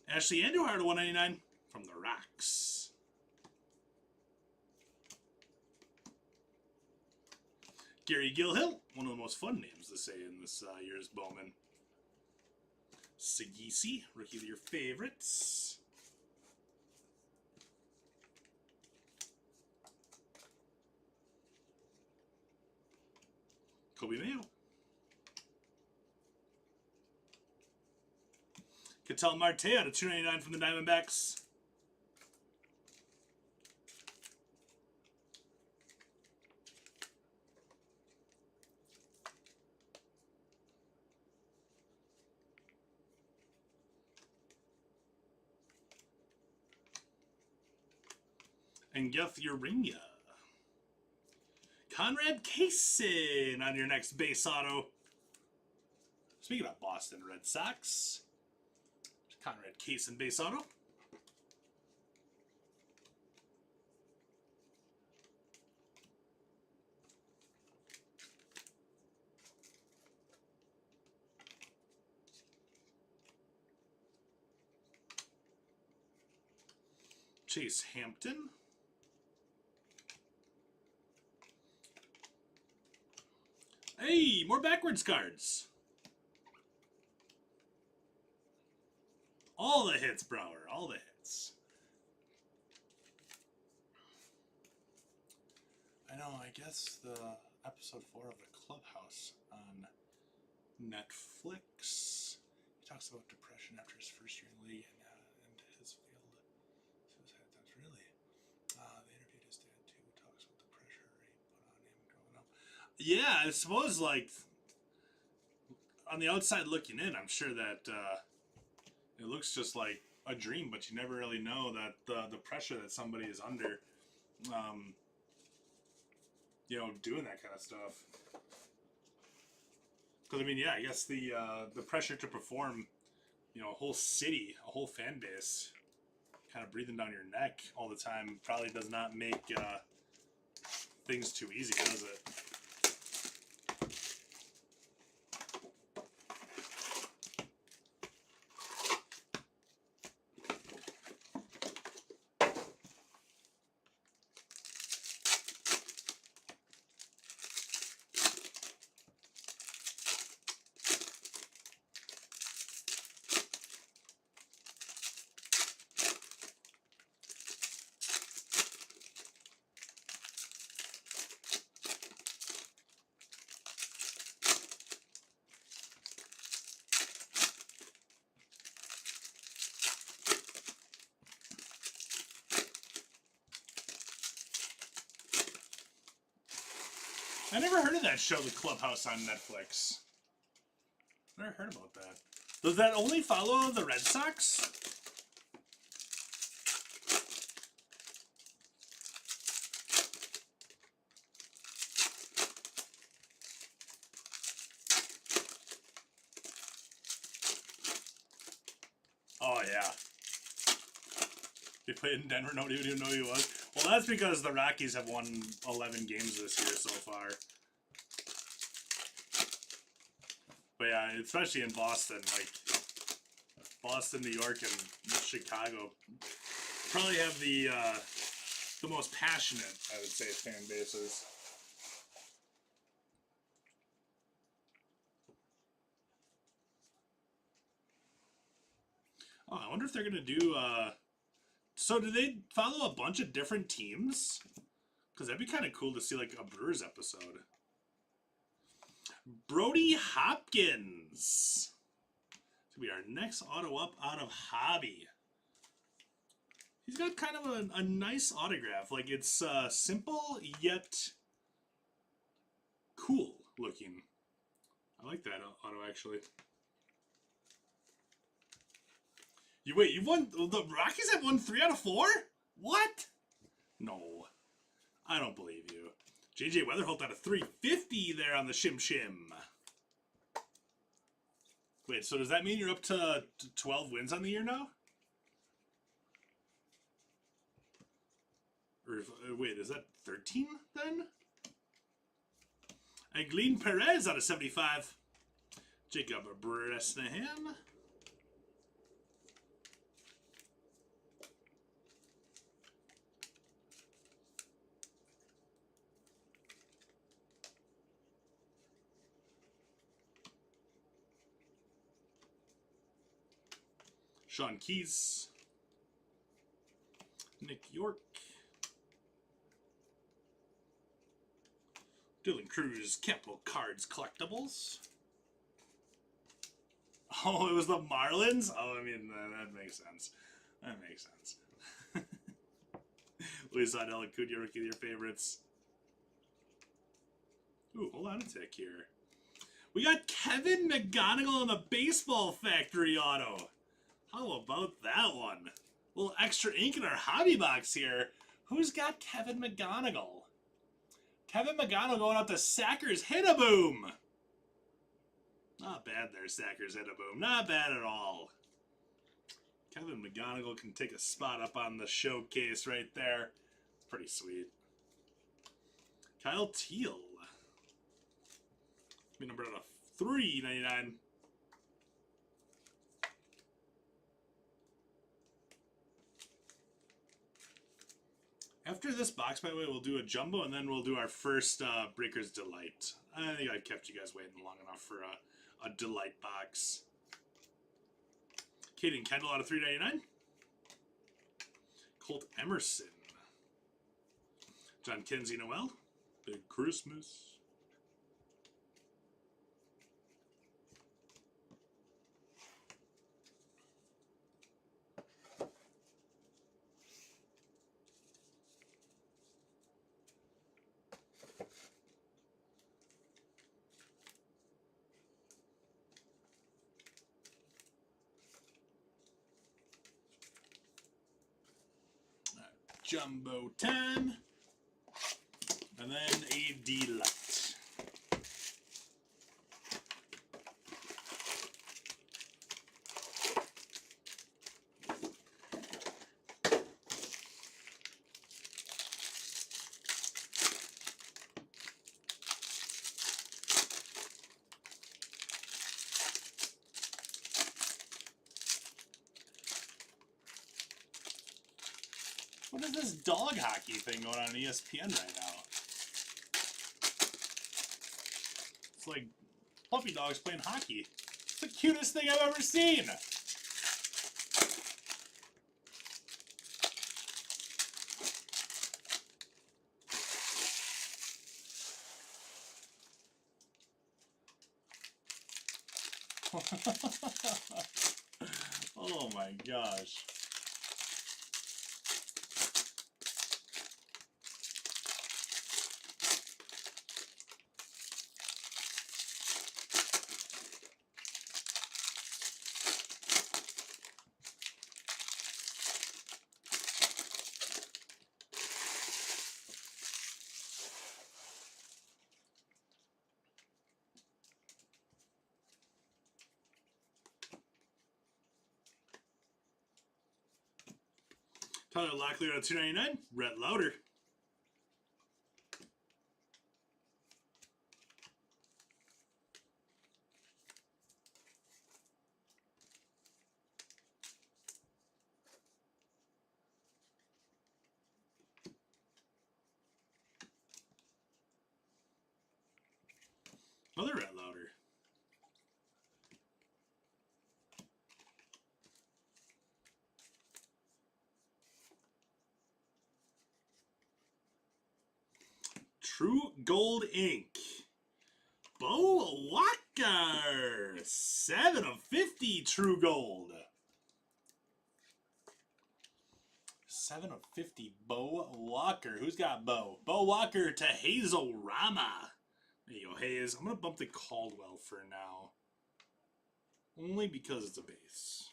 Ashley Andujar to 199 from the Rocks. Gary Gilhill, one of the most fun names to say in this year's Bowman. Sagisi, rookie of your favorites. Kobe Mayo. Ketel Marte out of 299 from the Diamondbacks. And Guth Urinia. Conrad Kaysen on your next base auto. Speaking of Boston Red Sox, Conrad Kaysen base auto. Chase Hampton. Hey, more backwards cards. All the hits, Brower. All the hits. I know, I guess the episode 4 of The Clubhouse on Netflix. He talks about depression after his first year in the league and his failed suicide attempts. Really? They interviewed his dad too. Talks about the pressure he put on him growing up. Yeah, I suppose, like, on the outside looking in, I'm sure that it looks just like a dream, but you never really know that the pressure that somebody is under, you know, doing that kind of stuff. Because, I mean, yeah, I guess the pressure to perform, you know, a whole city, a whole fan base kind of breathing down your neck all the time probably does not make things too easy, does it? I never heard of that show, The Clubhouse, on Netflix. Never heard about that. Does that only follow the Red Sox? Oh, yeah. He played in Denver, nobody even knew who he was. Well, that's because the Rockies have won 11 games this year so far. But yeah, especially in Boston, like Boston, New York, and Chicago Probably have the most passionate, I would say, fan bases. Oh, I wonder if they're gonna do. So do they follow a bunch of different teams? Because that'd be kind of cool to see like a Brewers episode. Brody Hopkins. This will be our next auto up out of Hobby. He's got kind of a nice autograph. Like, it's simple, yet cool looking. I like that auto, actually. You've won... The Rockies have won 3 out of 4? What? No. I don't believe you. JJ Weatherholt out of 350 there on the Shim Shim. Wait, so does that mean you're up to 12 wins on the year now? Or wait, is that 13 then? Aiglin Perez out of 75. Jacob Bresnahan. Sean Keys. Nick York. Dylan Cruz, Capital Cards Collectibles. Oh, it was the Marlins? Oh, I mean, that makes sense. That makes sense. Luis Adel Acuña, rookie of your favorites. Ooh, hold on a tick here. We got Kevin McGonigal on the Baseball Factory auto. How about that one? A little extra ink in our hobby box here. Who's got Kevin McGonigal? Kevin McGonigal going out to Sackers Hit-A-Boom. Not bad there, Sackers Hit-A-Boom. Not bad at all. Kevin McGonigal can take a spot up on the showcase right there. It's pretty sweet. Kyle Teal. Be number out of $3.99. After this box, by the way, we'll do a jumbo, and then we'll do our first Breaker's Delight. I think I've kept you guys waiting long enough for a Delight box. Caden Kendall out of $3.99. Colt Emerson. John Kenzie Noel. Big Christmas. Jumbo time, and then a Delight. What is this dog hockey thing going on ESPN right now? It's like puppy dogs playing hockey. It's the cutest thing I've ever seen. Oh my gosh. Tyler Locklear at $2.99. Rhett Lauder. True Gold Ink. Bo Walker. 7 of 50 True Gold. 7 of 50 Bo Walker. Who's got Bo? Bo Walker to Hazel Rama. There you go, Hayes. I'm going to bump the Caldwell for now. Only because it's a base.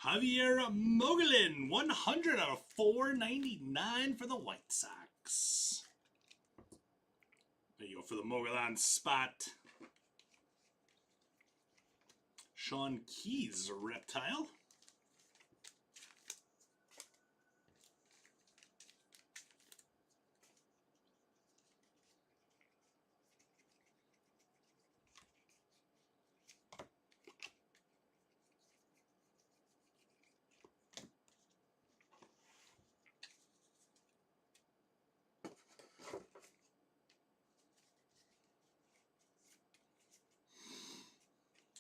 Javier Mogulin, 100 out of 499 for the White Sox. There you go for the Mogulin spot. Sean Keys, Reptile.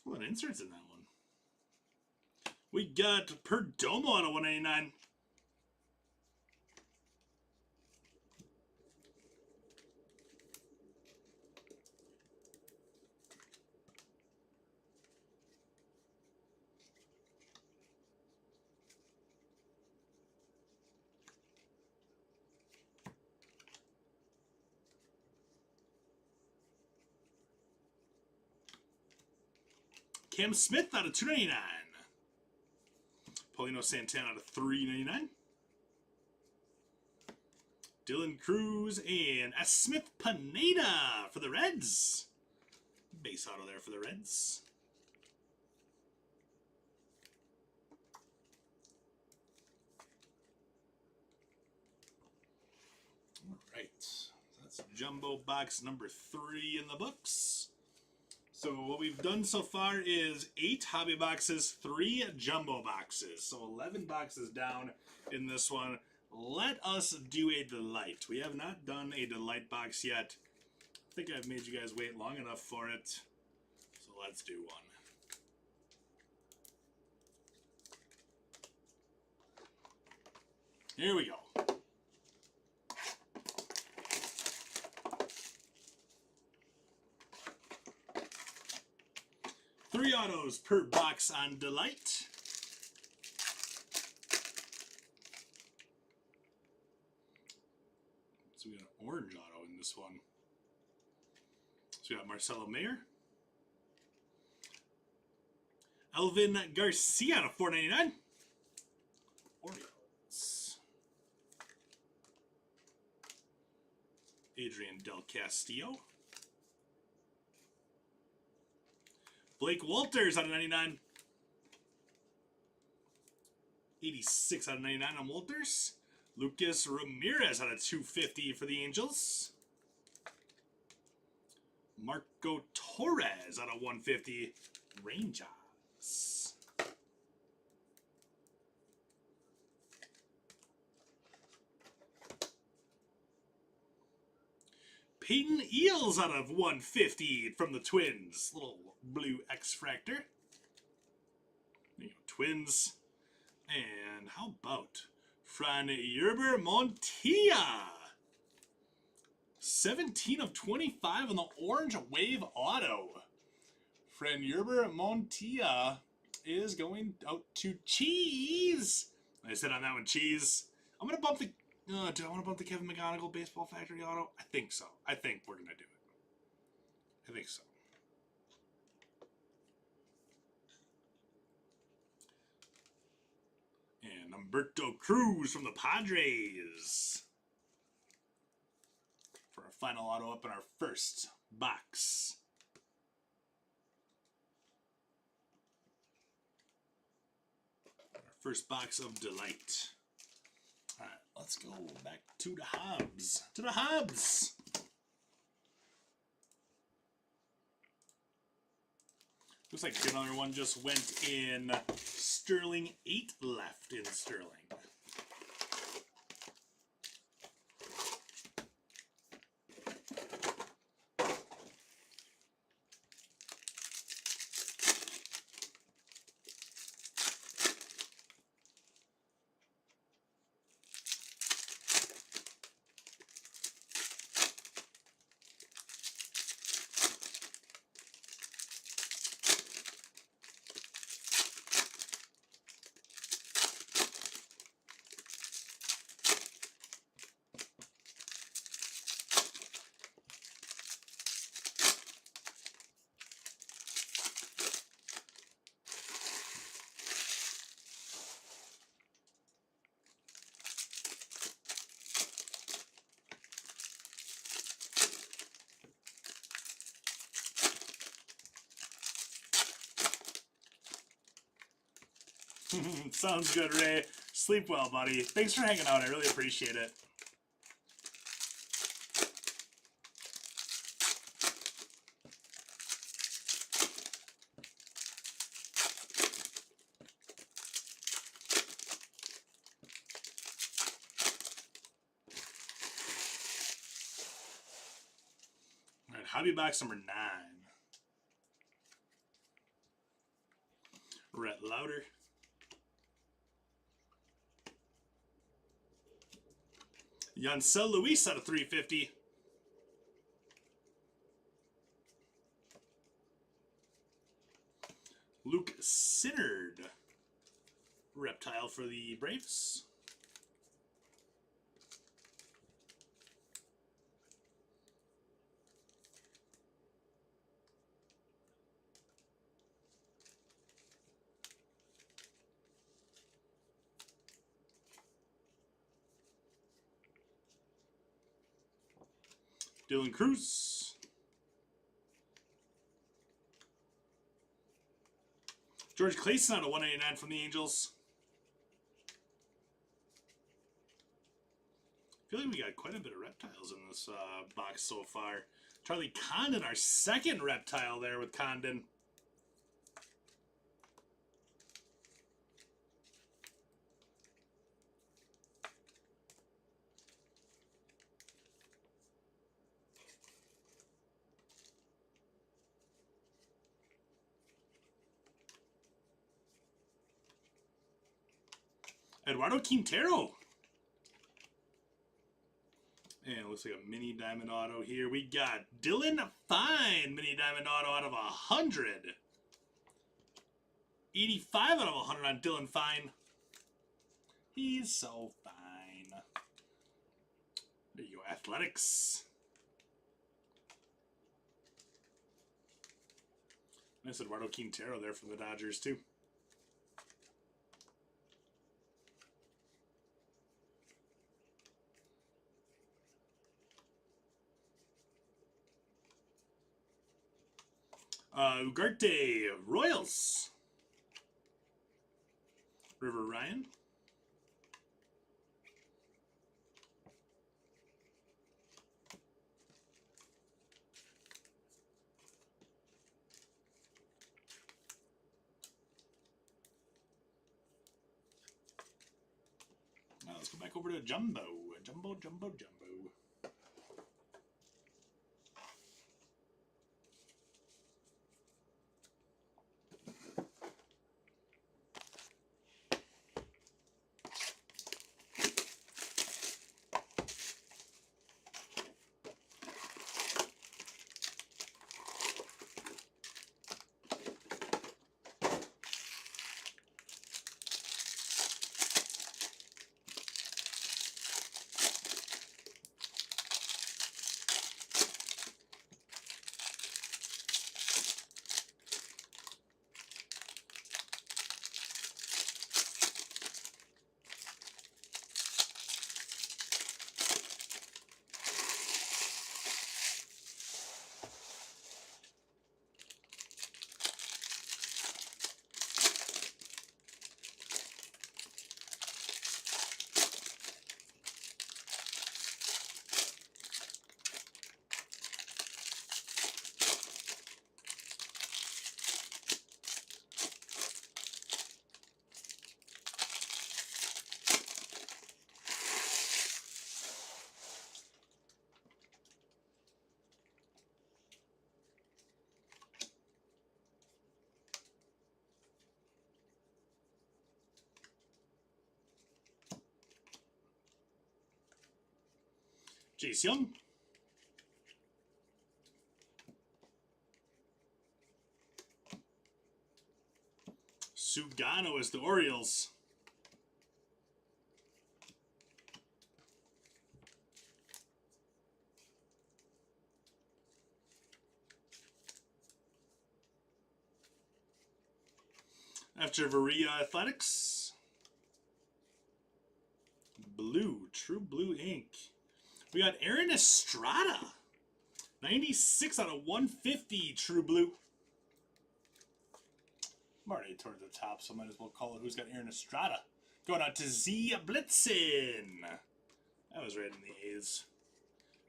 What inserts in that one? We got Perdomo on a 189. Cam Smith out of 299. Paulino Santana out of 399. Dylan Cruz and S. Smith Pineda for the Reds. Base auto there for the Reds. All right. That's jumbo box number 3 in the books. So what we've done so far is 8 hobby boxes, 3 jumbo boxes. So 11 boxes down in this one. Let us do a delight. We have not done a delight box yet. I think I've made you guys wait long enough for it. So let's do one. Here we go. Three autos per box on Delight. So we got an orange auto in this one. So we got Marcelo Mayer. Elvin Garcia to 499. Orioles. Adrian Del Castillo. Blake Walters out of 99. 86 out of 99 on Walters. Lucas Ramirez out of 250 for the Angels. Marco Torres out of 150. Rangers. Peyton Eels out of 150 from the Twins. Little blue X-Fractor. There you go, Twins. And how about Fran Yerber Montilla? 17 of 25 on the Orange Wave Auto. Fran Yerber Montilla is going out to Cheese. I said on that one, Cheese. I'm going to bump the... do I want to bump the Kevin McGonigal Baseball Factory Auto? I think so. I think we're going to do it. I think so. And Humberto Cruz from the Padres. For our final auto up in our first box. Our first box of Delight. All right, let's go back to the Hobbs. To the Hobbs! Looks like another one just went in Sterling. 8 left in Sterling. Sounds good, Ray. Sleep well, buddy. Thanks for hanging out. I really appreciate it. All right, hobby box number 9. Rhett Lauder. Yancel Luis out of 350. Luke Sinnerd. Reptile for the Braves. Dylan Cruz. George Clayson out of 189 from the Angels. I feel like we got quite a bit of reptiles in this box so far. Charlie Condon, our second reptile there with Condon. Eduardo Quintero. And it looks like a mini diamond auto here. We got Dylan Fine, mini diamond auto out of 100. 85 out of 100 on Dylan Fine. He's so fine. There you go, Athletics. Nice Eduardo Quintero there from the Dodgers, too. Ugarte Royals. River Ryan. Now let's go back over to Jumbo. Jumbo. Jace Young. Sugano is the Orioles. After Varia Athletics. Blue, True Blue ink. We got Aaron Estrada. 96 out of 150 True Blue. I'm already toward the top, so I might as well call it who's got Aaron Estrada. Going out to Z Blitzen. I was right in the A's.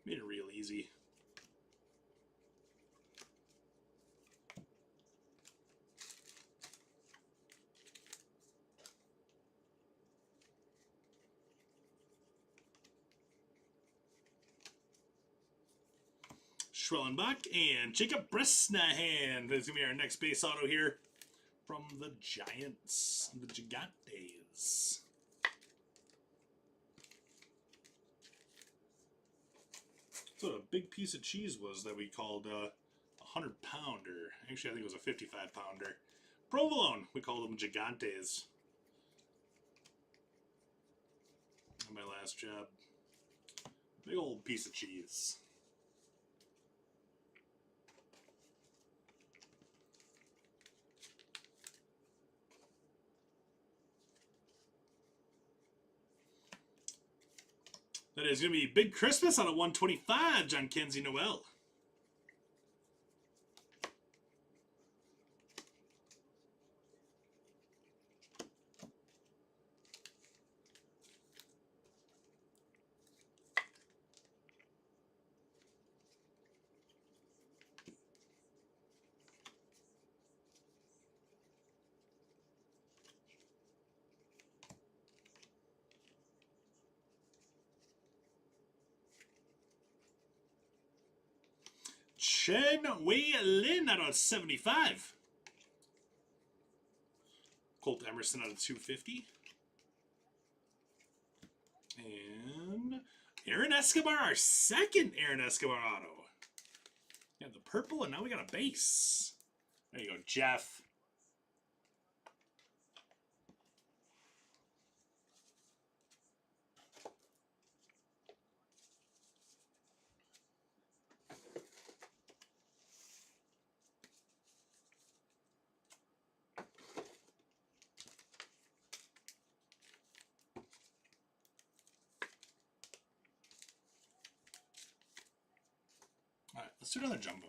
Made it real easy. Schwellenbach and Jacob Bresnahan. That's going to be our next base auto here from the Giants, the Gigantes. That's what a big piece of cheese was that we called a 100-pounder. Actually, I think it was a 55-pounder. Provolone, we called them Gigantes. On my last job. Big old piece of cheese. That is going to be Big Christmas on a 125, John Kenzie Noel. Chen Wei Lin out of 75. Colt Emerson out of 250. And Aaron Escobar, our second Aaron Escobar auto. Yeah, the purple, and now we got a base. There you go, Jeff. All right, let's do another jumbo.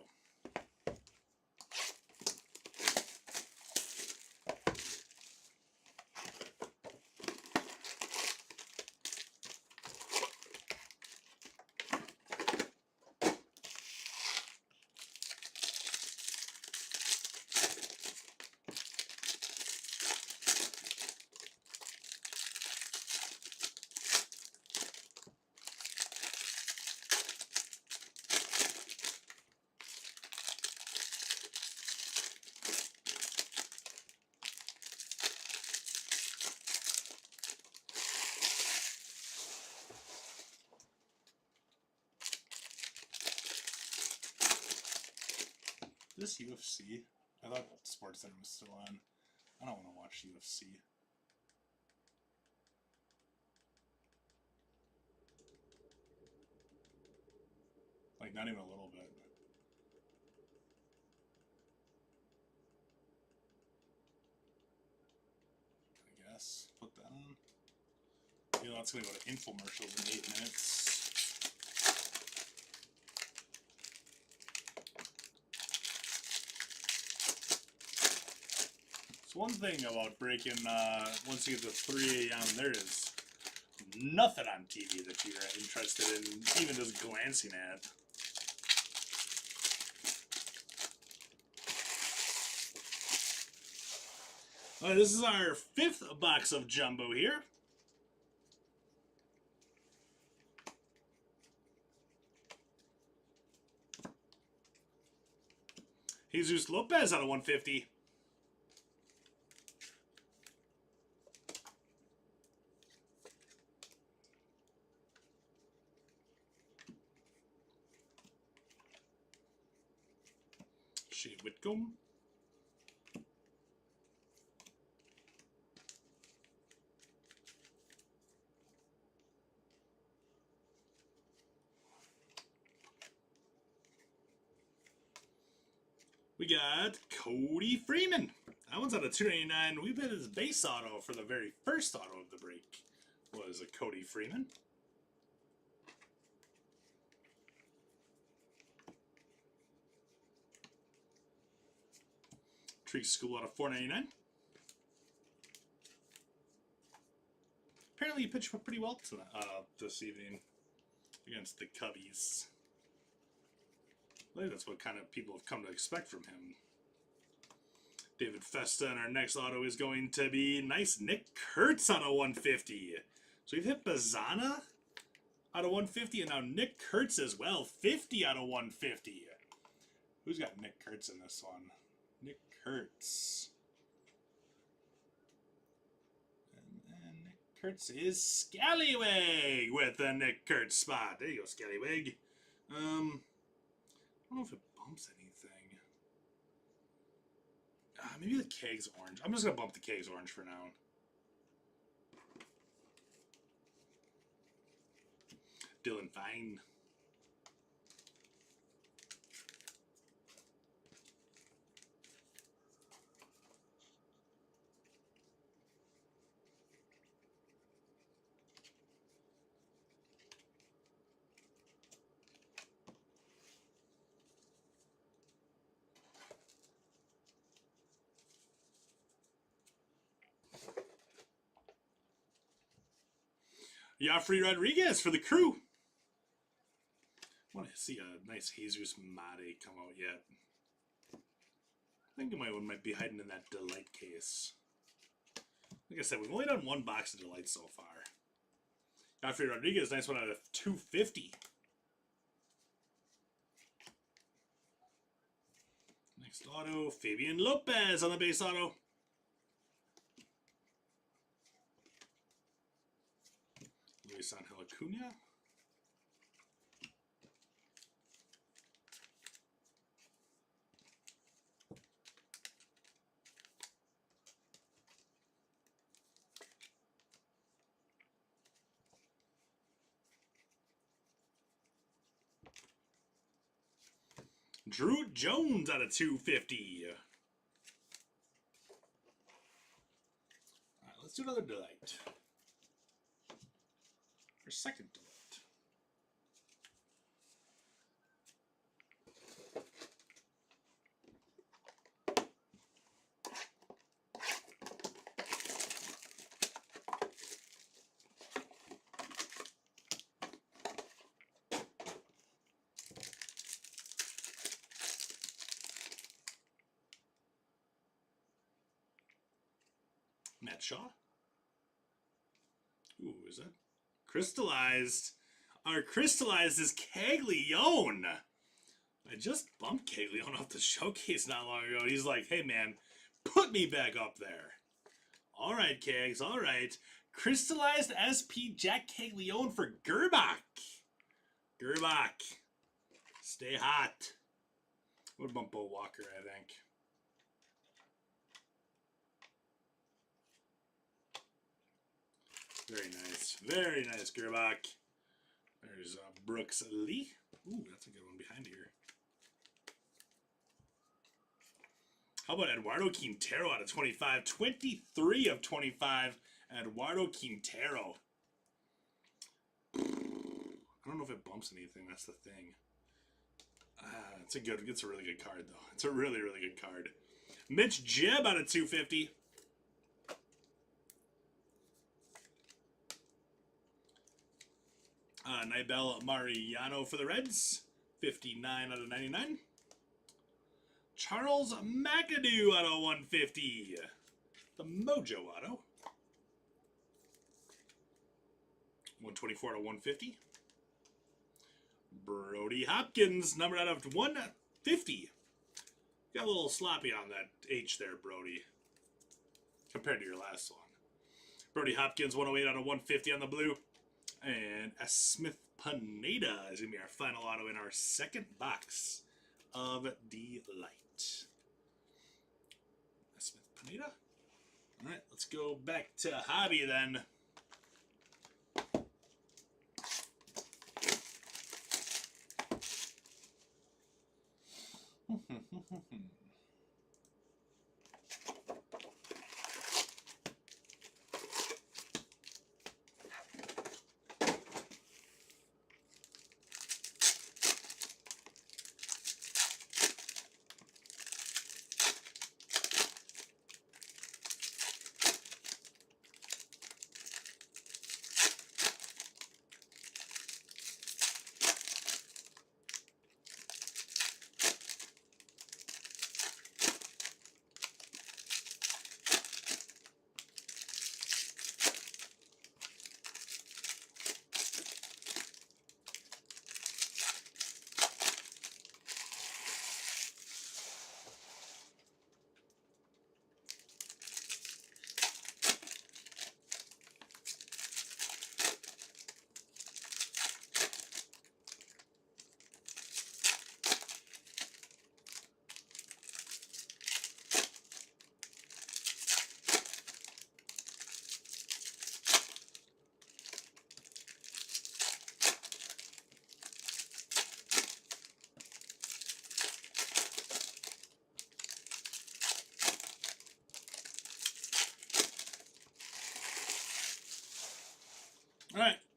This UFC? I thought SportsCenter was still on. I don't want to watch UFC. Like, not even a little bit. I guess. Put that on. You know, that's going to go to infomercials in 8 minutes. So one thing about breaking, once you get to 3 a.m., there is nothing on TV that you're interested in, even just glancing at. All right, this is our 5th box of Jumbo here. Jesus Lopez out of 150. Shea Whitcomb. We got Cody Freeman. That one's out of 299. We've been his base auto for the very first auto of the break. Was a Cody Freeman. Tree School out of 499. apparently he pitched pretty well tonight, this evening against the Cubbies. I think that's what kind of people have come to expect from him. David Festa, and our next auto is going to be nice Nick Kurtz out of 150. So we've hit Bazana out of 150, and now Nick Kurtz as well, 50 out of 150. Who's got Nick Kurtz in this one? Nick Kurtz. And then Nick Kurtz is Scallywag with the Nick Kurtz spot. There you go, Scallywag. I don't know if it bumps anything. Maybe the Keg's orange. I'm just going to bump the Keg's orange for now. Dylan Fine. Joffrey Rodriguez for the Crew. I want to see a nice Jesus Mate come out yet. I think my one might be hiding in that Delight case. Like I said, we've only done one box of Delight so far. Joffrey Rodriguez, nice one out of 250. Next auto, Fabian Lopez on the base auto. Luis Angel Acuna. Drew Jones out of 250. All right, let's do another Delight. Our second Delight. Matt Shaw. Ooh, is that crystallized? Our crystallized is Caglione. I just bumped Caglione off the showcase not long ago. He's like, hey man, put me back up there. All right, Cags, all right. Crystallized SP Jack Caglione for Gerbach. Gerbach. Stay hot. Would bump Bo Walker, I think. Very nice. Very nice, Gerbach. There's Brooks Lee. Ooh, that's a good one behind here. How about Eduardo Quintero out of 25? 23 of 25. Eduardo Quintero. I don't know if it bumps anything. That's the thing. It's a really good card, though. It's a really, really good card. Mitch Jebb out of 250. Nibel Mariano for the Reds, 59 out of 99. Charles McAdoo out of 150. The Mojo auto. 124 out of 150. Brody Hopkins, numbered out of 150. Got a little sloppy on that H there, Brody, compared to your last one. Brody Hopkins, 108 out of 150 on the blue. And a Smith Pineda is going to be our final auto in our second box of Delight. A Smith Pineda. All right, let's go back to Hobby then.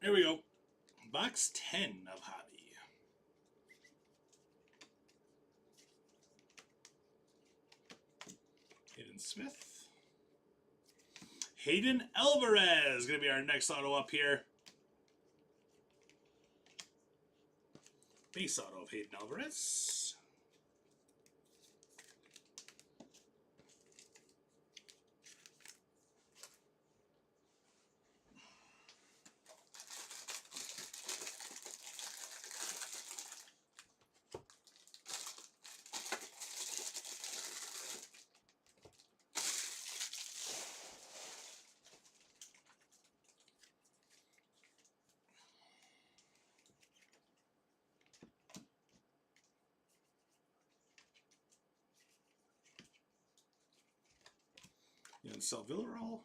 Here we go. Box 10 of Hobby. Hayden Smith. Hayden Alvarez going to be our next auto up here. Base auto of Hayden Alvarez. Yancel Villarreal.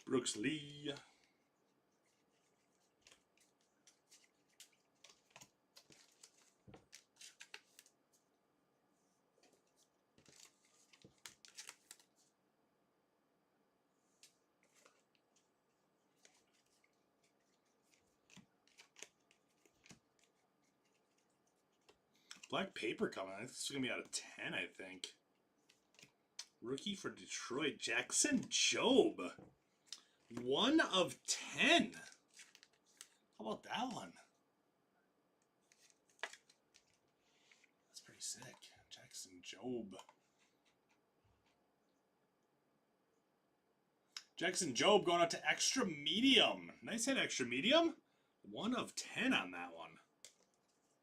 Brooks Lee. Black paper coming. This is going to be out of 10, I think. Rookie for Detroit, Jackson Job. 1 of 10. How about that one? That's pretty sick. Jackson Job. Jackson Job going out to extra medium. Nice hit, extra medium. 1 of 10 on that one.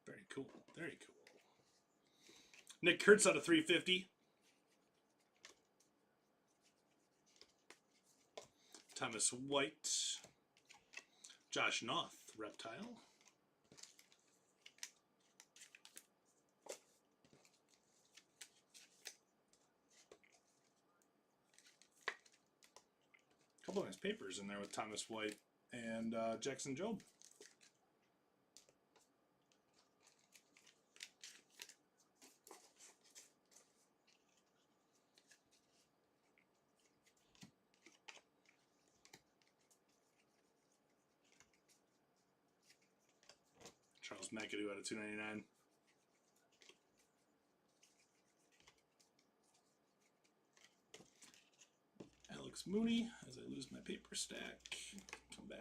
Very cool. Very cool. Nick Kurtz out of 350. Thomas White. Josh Noth, Reptile. A couple of nice papers in there with Thomas White and Jackson Job. Charles McAdoo out of 299. Alex Mooney, as I lose my paper stack. Come back.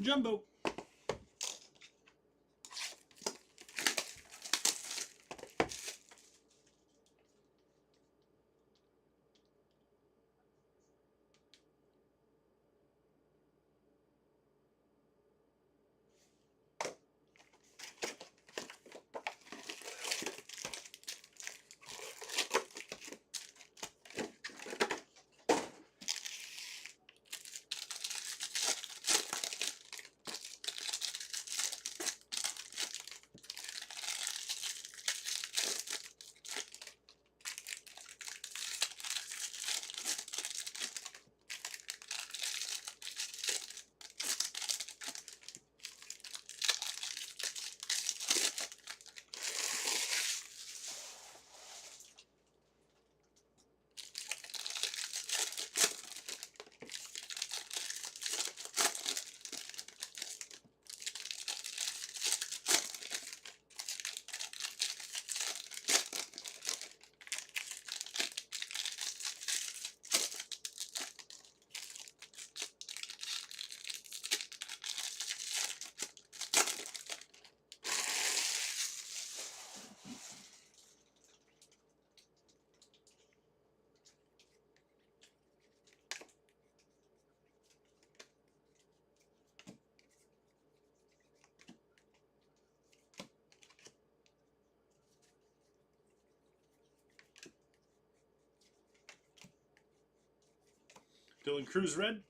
Jumbo. Dylan Cruz red.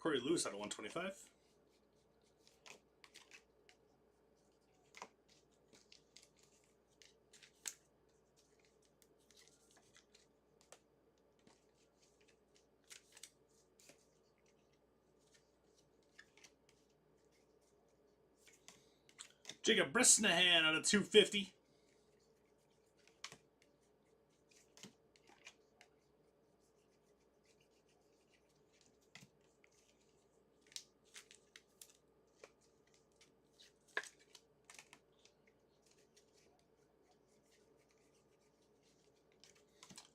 Corey Lewis out of 125. Jacob Brisnahan out of 250.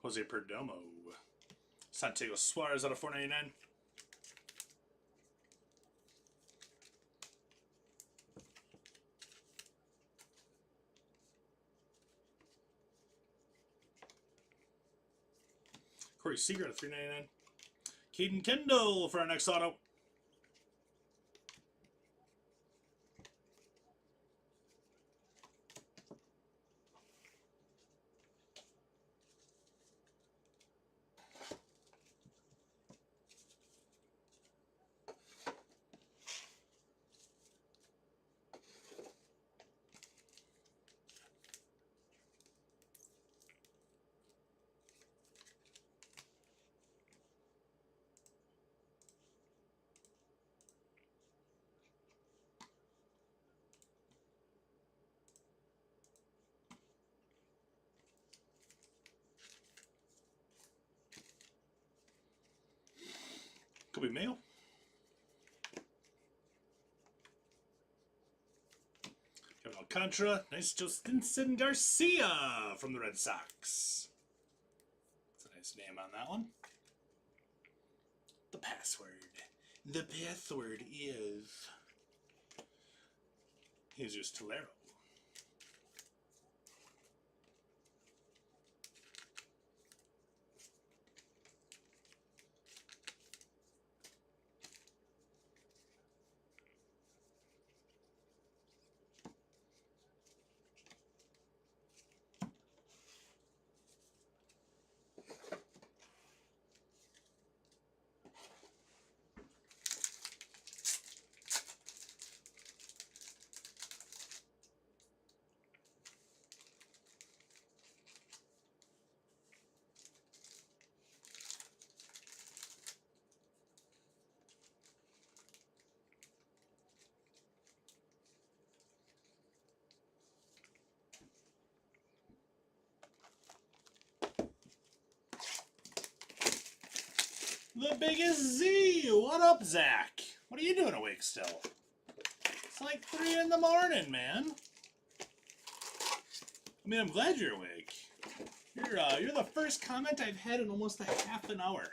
Jose Perdomo. Santiago Suarez out of 499. Corey Seager out of 399. Caden Kendall for our next auto. Could be Mail. Kevin Alcantara. Nice Justinson Garcia from the Red Sox. That's a nice name on that one. The password. The password is Jesus Tolero. The biggest Z! What up, Zach? What are you doing awake still? It's like 3 in the morning, man. I mean, I'm glad you're awake. You're the first comment I've had in almost a half an hour.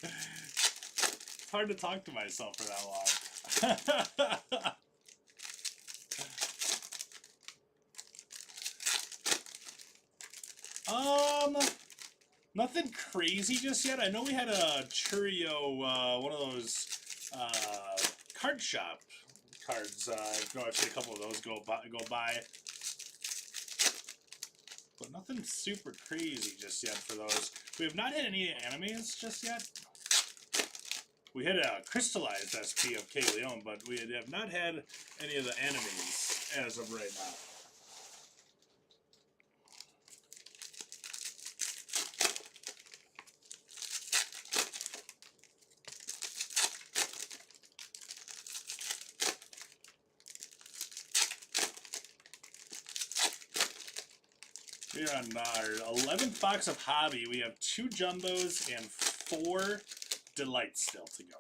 It's hard to talk to myself for that long. Nothing crazy just yet. I know we had a Churio, one of those card shop cards. I know I've seen a couple of those go by. But nothing super crazy just yet for those. We have not had any animes just yet. We had a crystallized SP of K. Leon, but we have not had any of the animes as of right now. We are on our 11th box of Hobby. We have 2 Jumbos and 4 Delights still to go.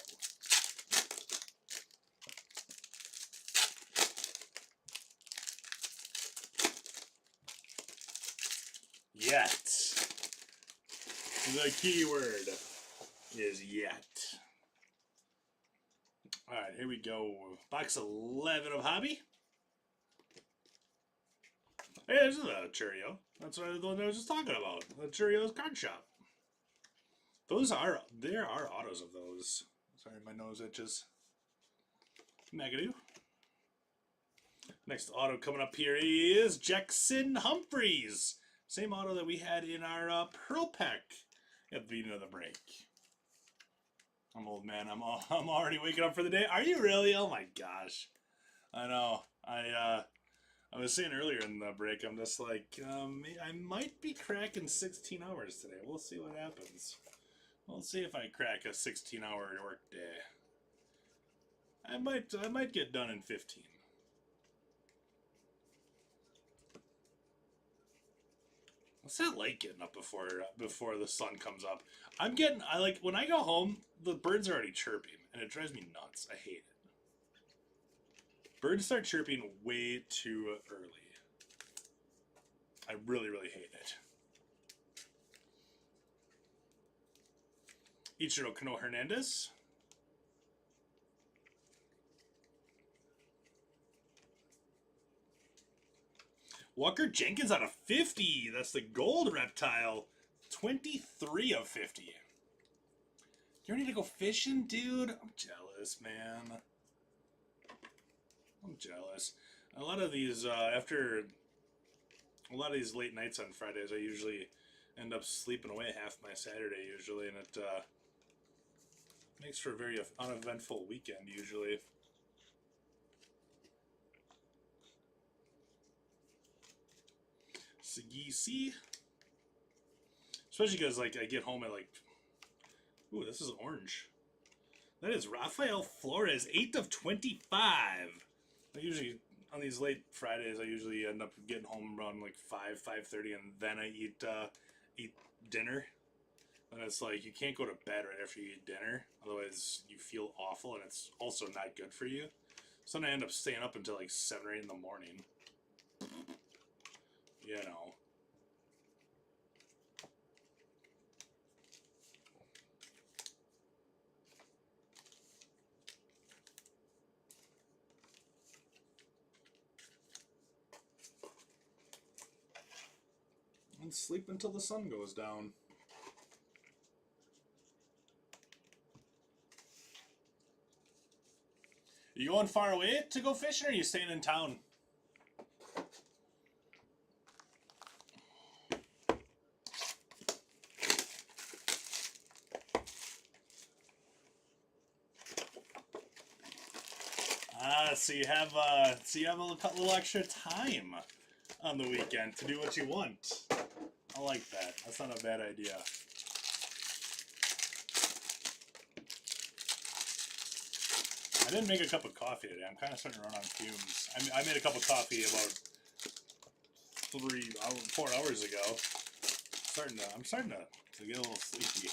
Yet. The keyword is yet. Alright, here we go. Box 11 of Hobby. Hey, this is a Churio. That's what the one I was just talking about. The Churio's card shop. There are autos of those. Sorry, my nose itches. Negative. Next auto coming up here is Jackson Humphreys. Same auto that we had in our Pearl Pack at the beginning of the break. I'm old, man. I'm already waking up for the day. Are you really? Oh my gosh. I know. I was saying earlier in the break, I'm just like, I might be cracking 16 hours today. We'll see what happens. We'll see if I crack a 16-hour work day. I might get done in 15. What's that like getting up before the sun comes up? I like when I go home, the birds are already chirping, and it drives me nuts. I hate it. Birds start chirping way too early. I really, really hate it. Ichiro Kano Hernandez. Walker Jenkins out of 50. That's the gold reptile. 23 of 50. You ready to go fishing, dude? I'm jealous, man. I'm jealous. A lot of these, after a lot of these late nights on Fridays, I usually end up sleeping away half my Saturday, usually, and it makes for a very uneventful weekend, usually. Sagisi. Especially because, like, I get home at, like... Ooh, this is orange. That is Rafael Flores, 8 of 25. I usually, on these late Fridays, I usually end up getting home around, like, 5:30, and then I eat dinner. And it's like, you can't go to bed right after you eat dinner. Otherwise, you feel awful, and it's also not good for you. So then I end up staying up until, like, 7 or 8 in the morning. You know. And sleep until the sun goes down. You going far away to go fishing, or are you staying in town? So you have a little extra time on the weekend to do what you want. I like that. That's not a bad idea. I didn't make a cup of coffee today. I'm kind of starting to run on fumes. I made a cup of coffee about 4 hours ago. I'm starting to get a little sleepy.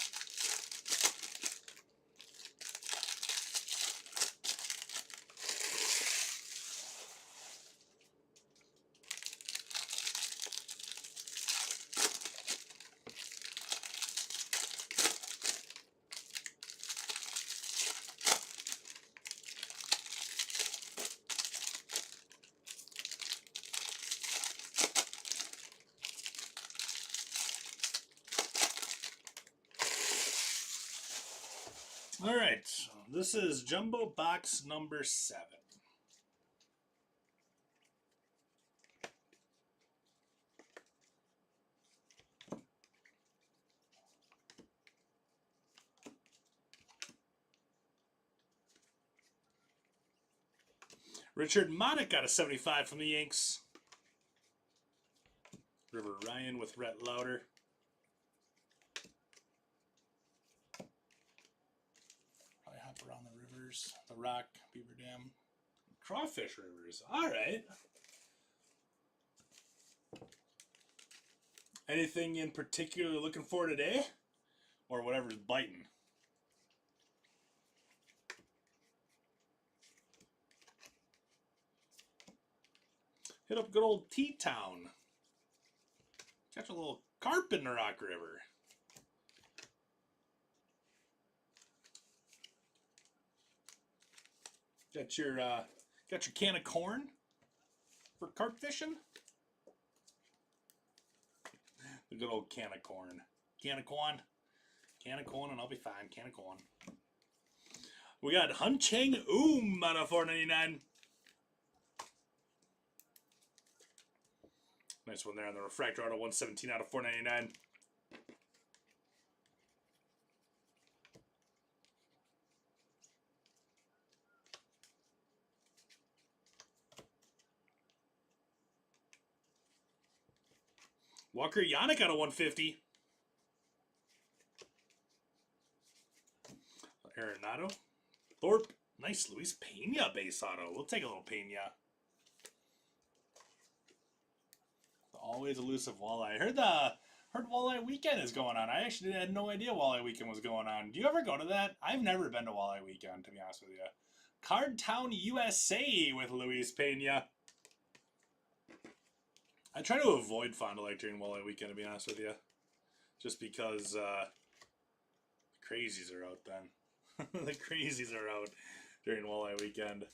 All right, this is Jumbo Box number 7. Richard Modick got a 75 from the Yanks. River Ryan with Rhett Lauder. Probably hop around the rivers, the Rock, Beaver Dam, Crawfish Rivers. All right. Anything in particular looking for today? Or whatever's biting? Hit up good old T-Town. Catch a little carp in the Rock River. Got your can of corn for carp fishing? The good old can of corn. Can of corn. Can of corn and I'll be fine. Can of corn. We got Hun Chang out of $4.99. Nice one there on the refractor auto, 117 out of $4.99. Walker Yannick out of 150. Arenado. Thorpe. Nice Luis Pena base auto. We'll take a little Pena. The always elusive Walleye. Heard Walleye Weekend is going on. I actually had no idea Walleye Weekend was going on. Do you ever go to that? I've never been to Walleye Weekend, to be honest with you. Card Town USA with Luis Pena. I try to avoid Fond du Lac during Walleye Weekend, to be honest with you. Just because the crazies are out then. The crazies are out during Walleye Weekend.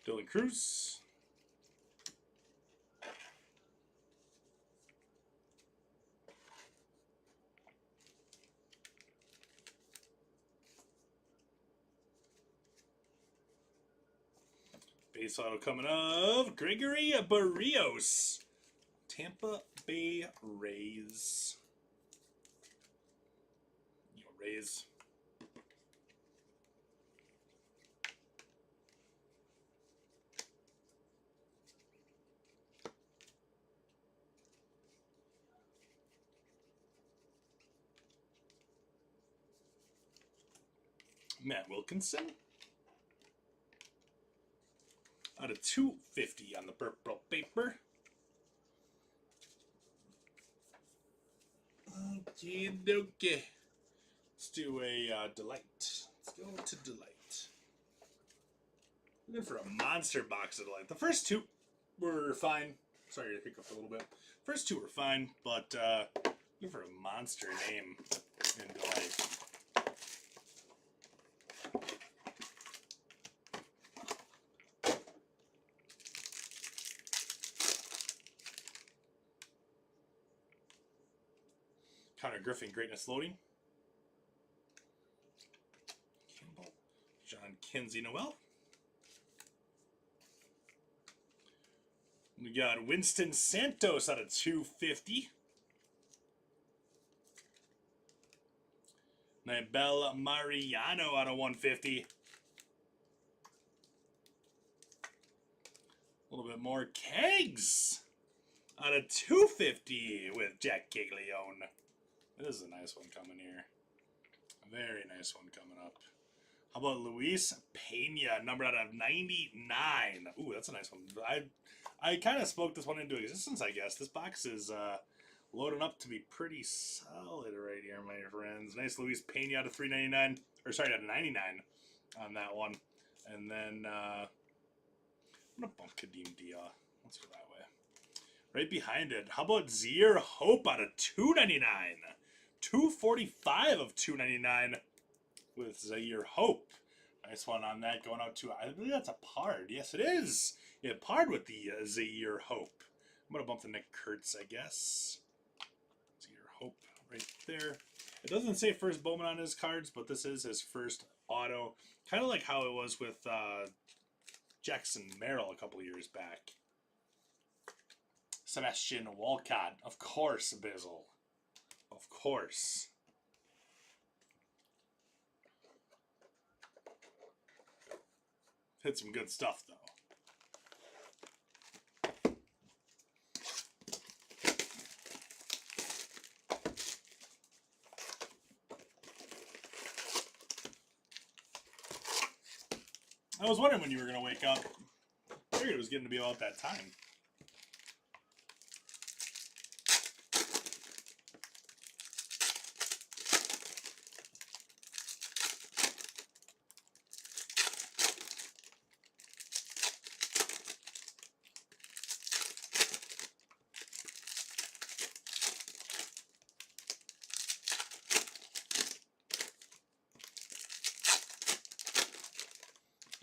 Dylan Cruz. Base auto coming of Gregory Barrios. Tampa Bay Rays. Rays. Matt Wilkinson. Out of 250 on the purple paper. Okay, okay. Let's do a Delight. Let's go to Delight. Looking for a monster box of Delight. The first two were fine. Sorry to hiccup a little bit. First two were fine, but looking for a monster name in Delight. Connor Griffin, Greatness Loading. Campbell. John Kinsey Noel. We got Winston Santos out of 250. Nibel Mariano out of 150. A little bit more Kegs out of 250 with Jack Caglione. This is a nice one coming here. A very nice one coming up. How about Luis Pena, numbered out of 99. Ooh, that's a nice one. I kind of spoke this one into existence, I guess. This box is loading up to be pretty solid right here, my friends. Nice Luis Pena out of 399. Or sorry, out of 99 on that one. And then I'm going to bump Kadeem Dia. Let's go that way. Right behind it, how about Zier Hope out of 299? 245 of 299 with Zaire Hope. Nice one on that going out to, I believe that's a Pard. Yes, it is. Yeah, Pard with the Zaire Hope. I'm going to bump the Nick Kurtz, I guess. Zaire Hope right there. It doesn't say first Bowman on his cards, but this is his first auto. Kind of like how it was with Jackson Merrill a couple years back. Sebastian Walcott. Of course, Bizzle. Of course. Hit some good stuff, though. I was wondering when you were going to wake up. I figured it was getting to be about that time.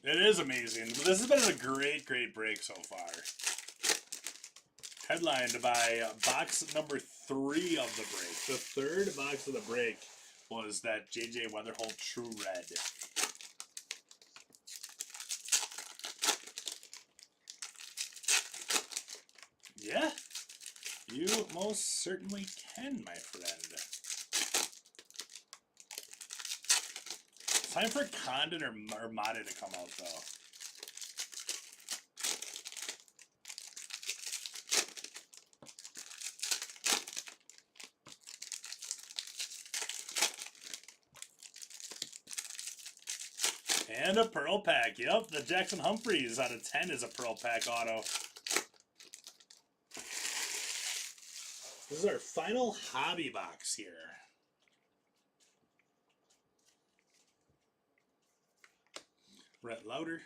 It is amazing. This has been a great, great break so far. Headlined by box number 3 of the break. The third box of the break was that J.J. Weatherholt True Red. Yeah, you most certainly can, my friend. Time for Condon or Mata to come out, though. And a Pearl Pack. Yep, the Jackson Humphreys out of 10 is a Pearl Pack auto. This is our final hobby box here. Rhett Lauder.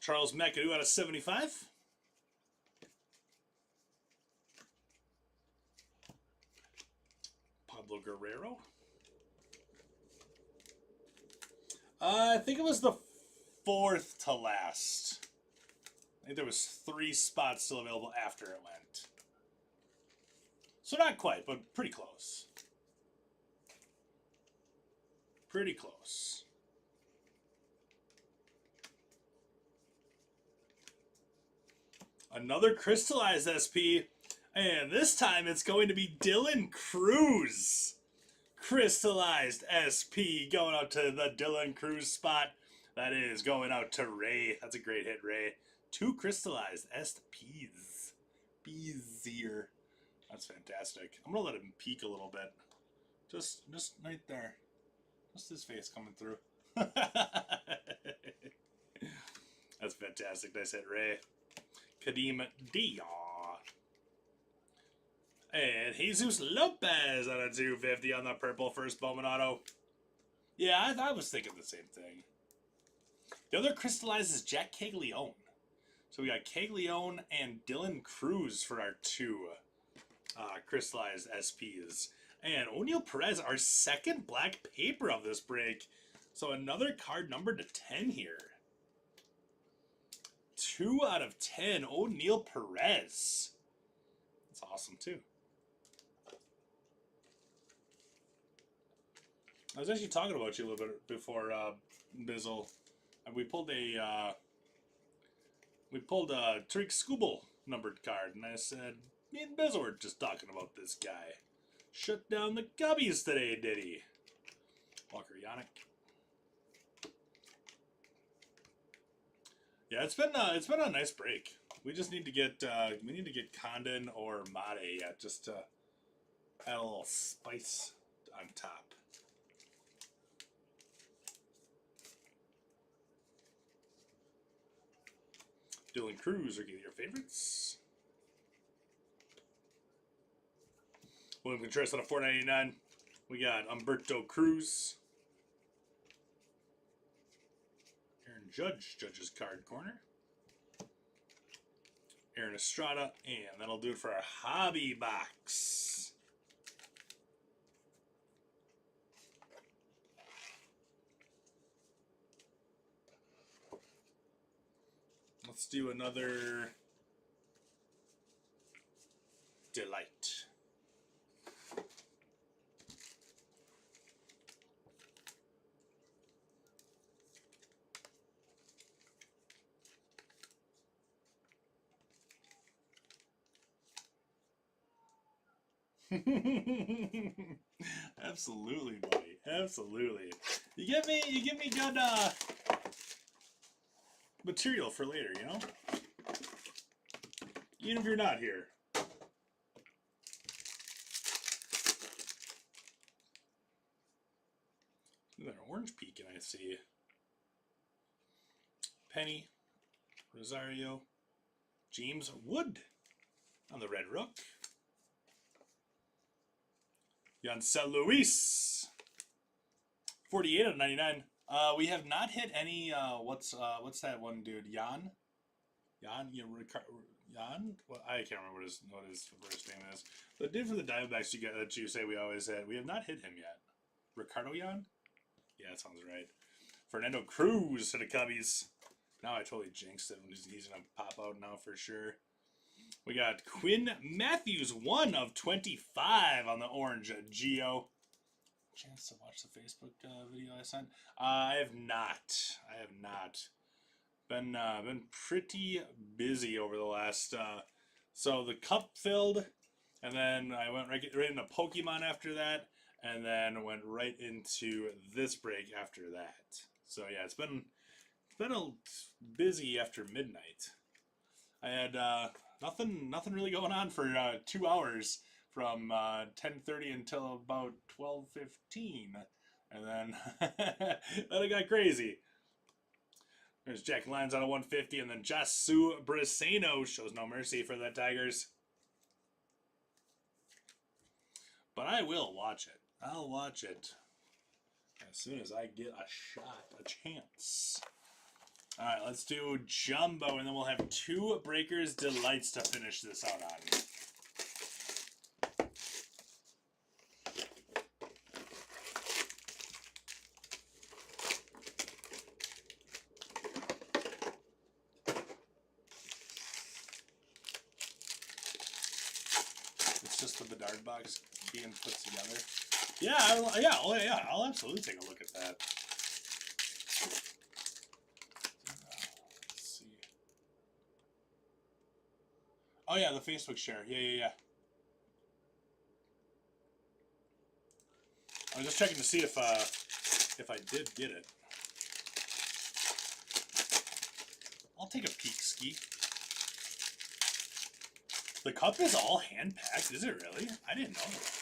Charles McAdoo out of 75. Pablo Guerrero. I think it was the 4th to last. I think there was 3 spots still available after it went. So not quite, but pretty close. Pretty close. Another crystallized SP. And this time it's going to be Dylan Cruz. Crystallized SP going out to the Dylan Cruz spot. That is going out to Ray. That's a great hit, Ray. 2 crystallized SPs. Bees here. That's fantastic. I'm going to let him peek a little bit. Just right there. Just his face coming through. That's fantastic. Nice hit, Ray. Kadeem Dion. And Jesus Lopez on a 250 on the purple first Bowman auto. Yeah, I was thinking the same thing. The other crystallized is Jack Caglione. So we got Caglione and Dylan Cruz for our 2 crystallized SPs. And O'Neal Perez, our second black paper of this break. So another card numbered to 10 here. 2 out of 10, O'Neal Perez. That's awesome, too. I was actually talking about you a little bit before, Bizzle. We pulled a Tariq Skubal numbered card, and I said, me and Bizzle were just talking about this guy. Shut down the Gubbies today, did he? Walker Yannick. Yeah, it's been a nice break. We just need to get Condon or Mate yet, just to add a little spice on top. Dylan Cruz are getting your favorites. William Contreras on a $4.99. We got Humberto Cruz. Aaron Judge, Judge's card corner. Aaron Estrada, and that'll do it for our hobby box. Let's do another Delight. Absolutely, buddy. Absolutely. You give me good material for later, you know? Even if you're not here. Look at that orange peak, and I see Penny, Rosario, James Wood on the red rook. Yancel Luis, 48 out of 99. We have not hit any. What's that one dude? Jan. Well, I can't remember what his first name is. The dude from the Diamondbacks that you say we always hit. We have not hit him yet. Ricardo Jan. Yeah, that sounds right. Fernando Cruz to the Cubbies. Now I totally jinxed him. He's gonna pop out now for sure. We got Quinn Matthews, 1 of 25 on the orange Geo. Chance to watch the Facebook video I sent? I have not. Been pretty busy over the last. So the cup filled, and then I went right into Pokemon after that, and then went right into this break after that. So yeah, it's been a busy after midnight. I had nothing really going on for 2 hours from 10:30 until about 12:15, and then then it got crazy. There's Jack Lyons out of 150, and then Jasu Briseno shows no mercy for the Tigers. But I will watch it. I'll watch it as soon as I get a shot, a chance. All right, let's do Jumbo, and then we'll have 2 Breakers Delights to finish this out on. It's just the Bedard box being put together. Yeah, I'll absolutely take a look at that. Let's see. Oh yeah, the Facebook share. Yeah. I was just checking to see if I did get it. I'll take a peek, Ski. The cup is all hand packed, is it really? I didn't know that.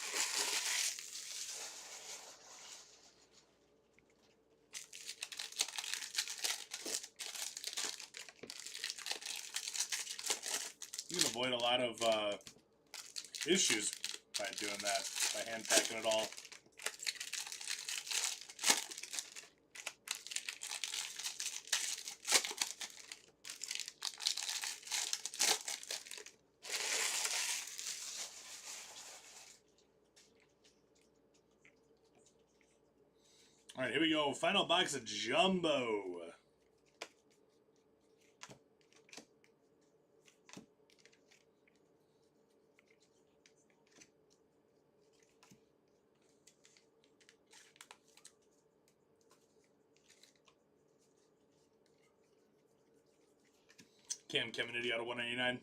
You can avoid a lot of issues by doing that, by hand packing it all. All right, here we go. Final box of Jumbo. Cam Kennedy out of 199.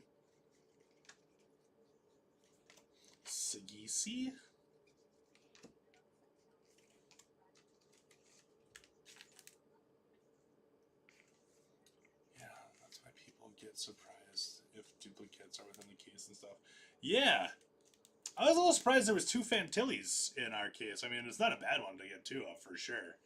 Sagisi. Yeah, that's why people get surprised if duplicates are within the case and stuff. Yeah. I was a little surprised there was 2 Fantillis in our case. I mean, it's not a bad one to get 2 of, for sure.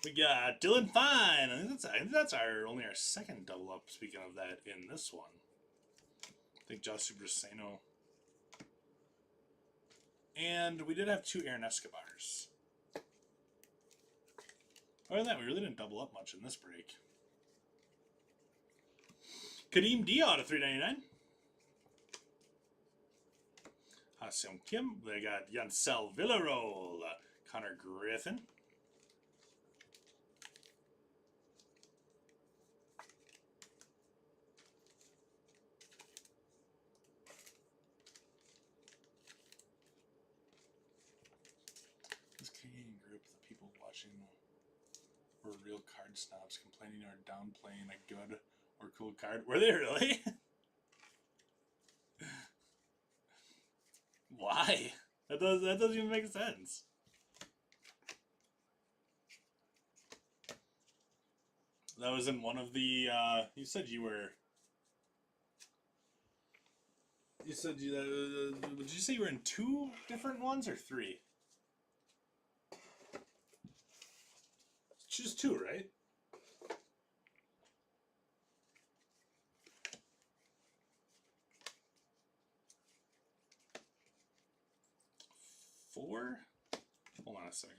We got Dylan Fine. I think that's only our second double up, speaking of that, in this one. I think Josh Braseno. And we did have 2 Aaron Escobars. Other than that, we really didn't double up much in this break. Kadeem D out of 399. Ha-Seong Kim. They got Yancel Villarreal. Connor Griffin. This Canadian group, the people watching were real card snobs complaining or downplaying a good or cool card. Were they really? Why? That doesn't even make sense. That was in one of the. You said you were. You said you. Would you say you were in 2 different ones or 3? Choose 2, right? Four? Hold on a second.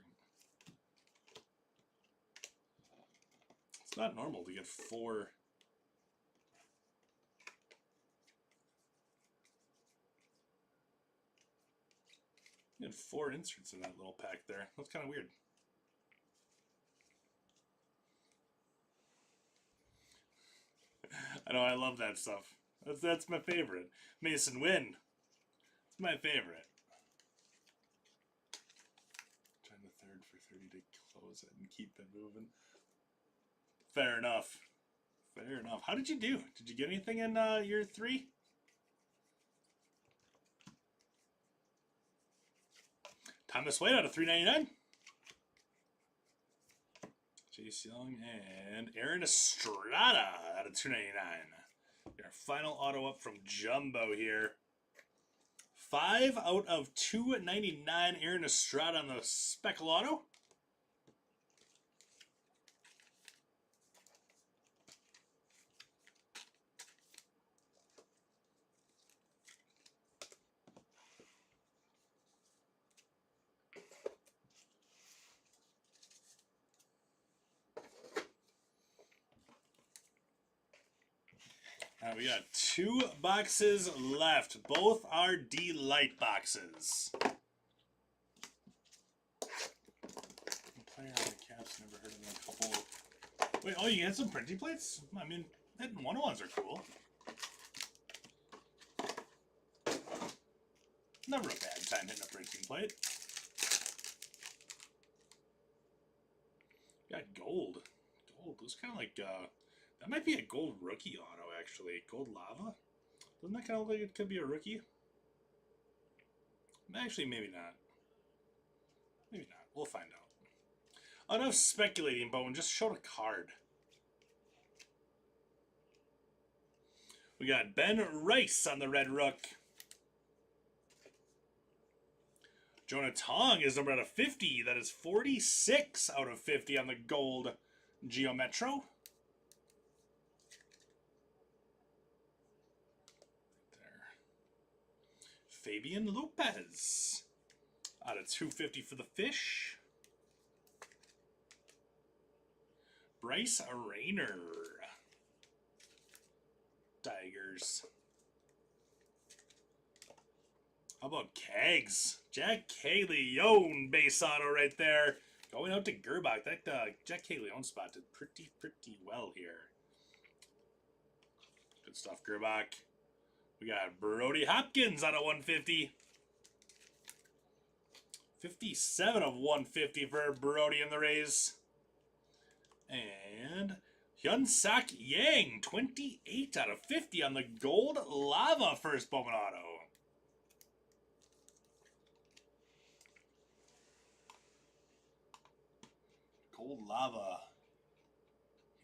It's not normal to get 4. You had 4 inserts in that little pack there. That's kind of weird. I know, I love that stuff. That's my favorite. Mason Wynn. It's my favorite. Trying the third for 30 to close it and keep it moving. Fair enough. Fair enough. How did you do? Did you get anything in year 3? Thomas Wade out of 399. Chase Young and Aaron Estrada out of 299. Your final auto up from Jumbo here. 5 out of 299. Aaron Estrada on the Speckle auto. We got 2 boxes left. Both are D-Light boxes. Player on the caps, never heard of them. A couple. Wait, oh, you had some printing plates? I mean, hitting 101s are cool. Never a bad time hitting a printing plate. Got gold. Gold. Looks kind of like, that might be a gold rookie auto, actually. Gold Lava? Doesn't that kind of look like it could be a rookie? Actually, maybe not. Maybe not. We'll find out. Enough speculating, Bowman. Just showed a card. We got Ben Rice on the Red Rook. Jonah Tong is numbered out of 50. That is 46 out of 50 on the gold Geometro. Fabian Lopez out of 250 for the Fish. Bryce Rayner. Tigers. How about Kegs? Jack Caglione base auto right there. Going out to Gerbach. That Jack Caglione spot did pretty well here. Good stuff, Gerbach. We got Brody Hopkins out of 150. 57 of 150 for Brody in the Rays. And Hyun-Sak Yang, 28 out of 50 on the gold Lava first Bowman auto. Gold Lava.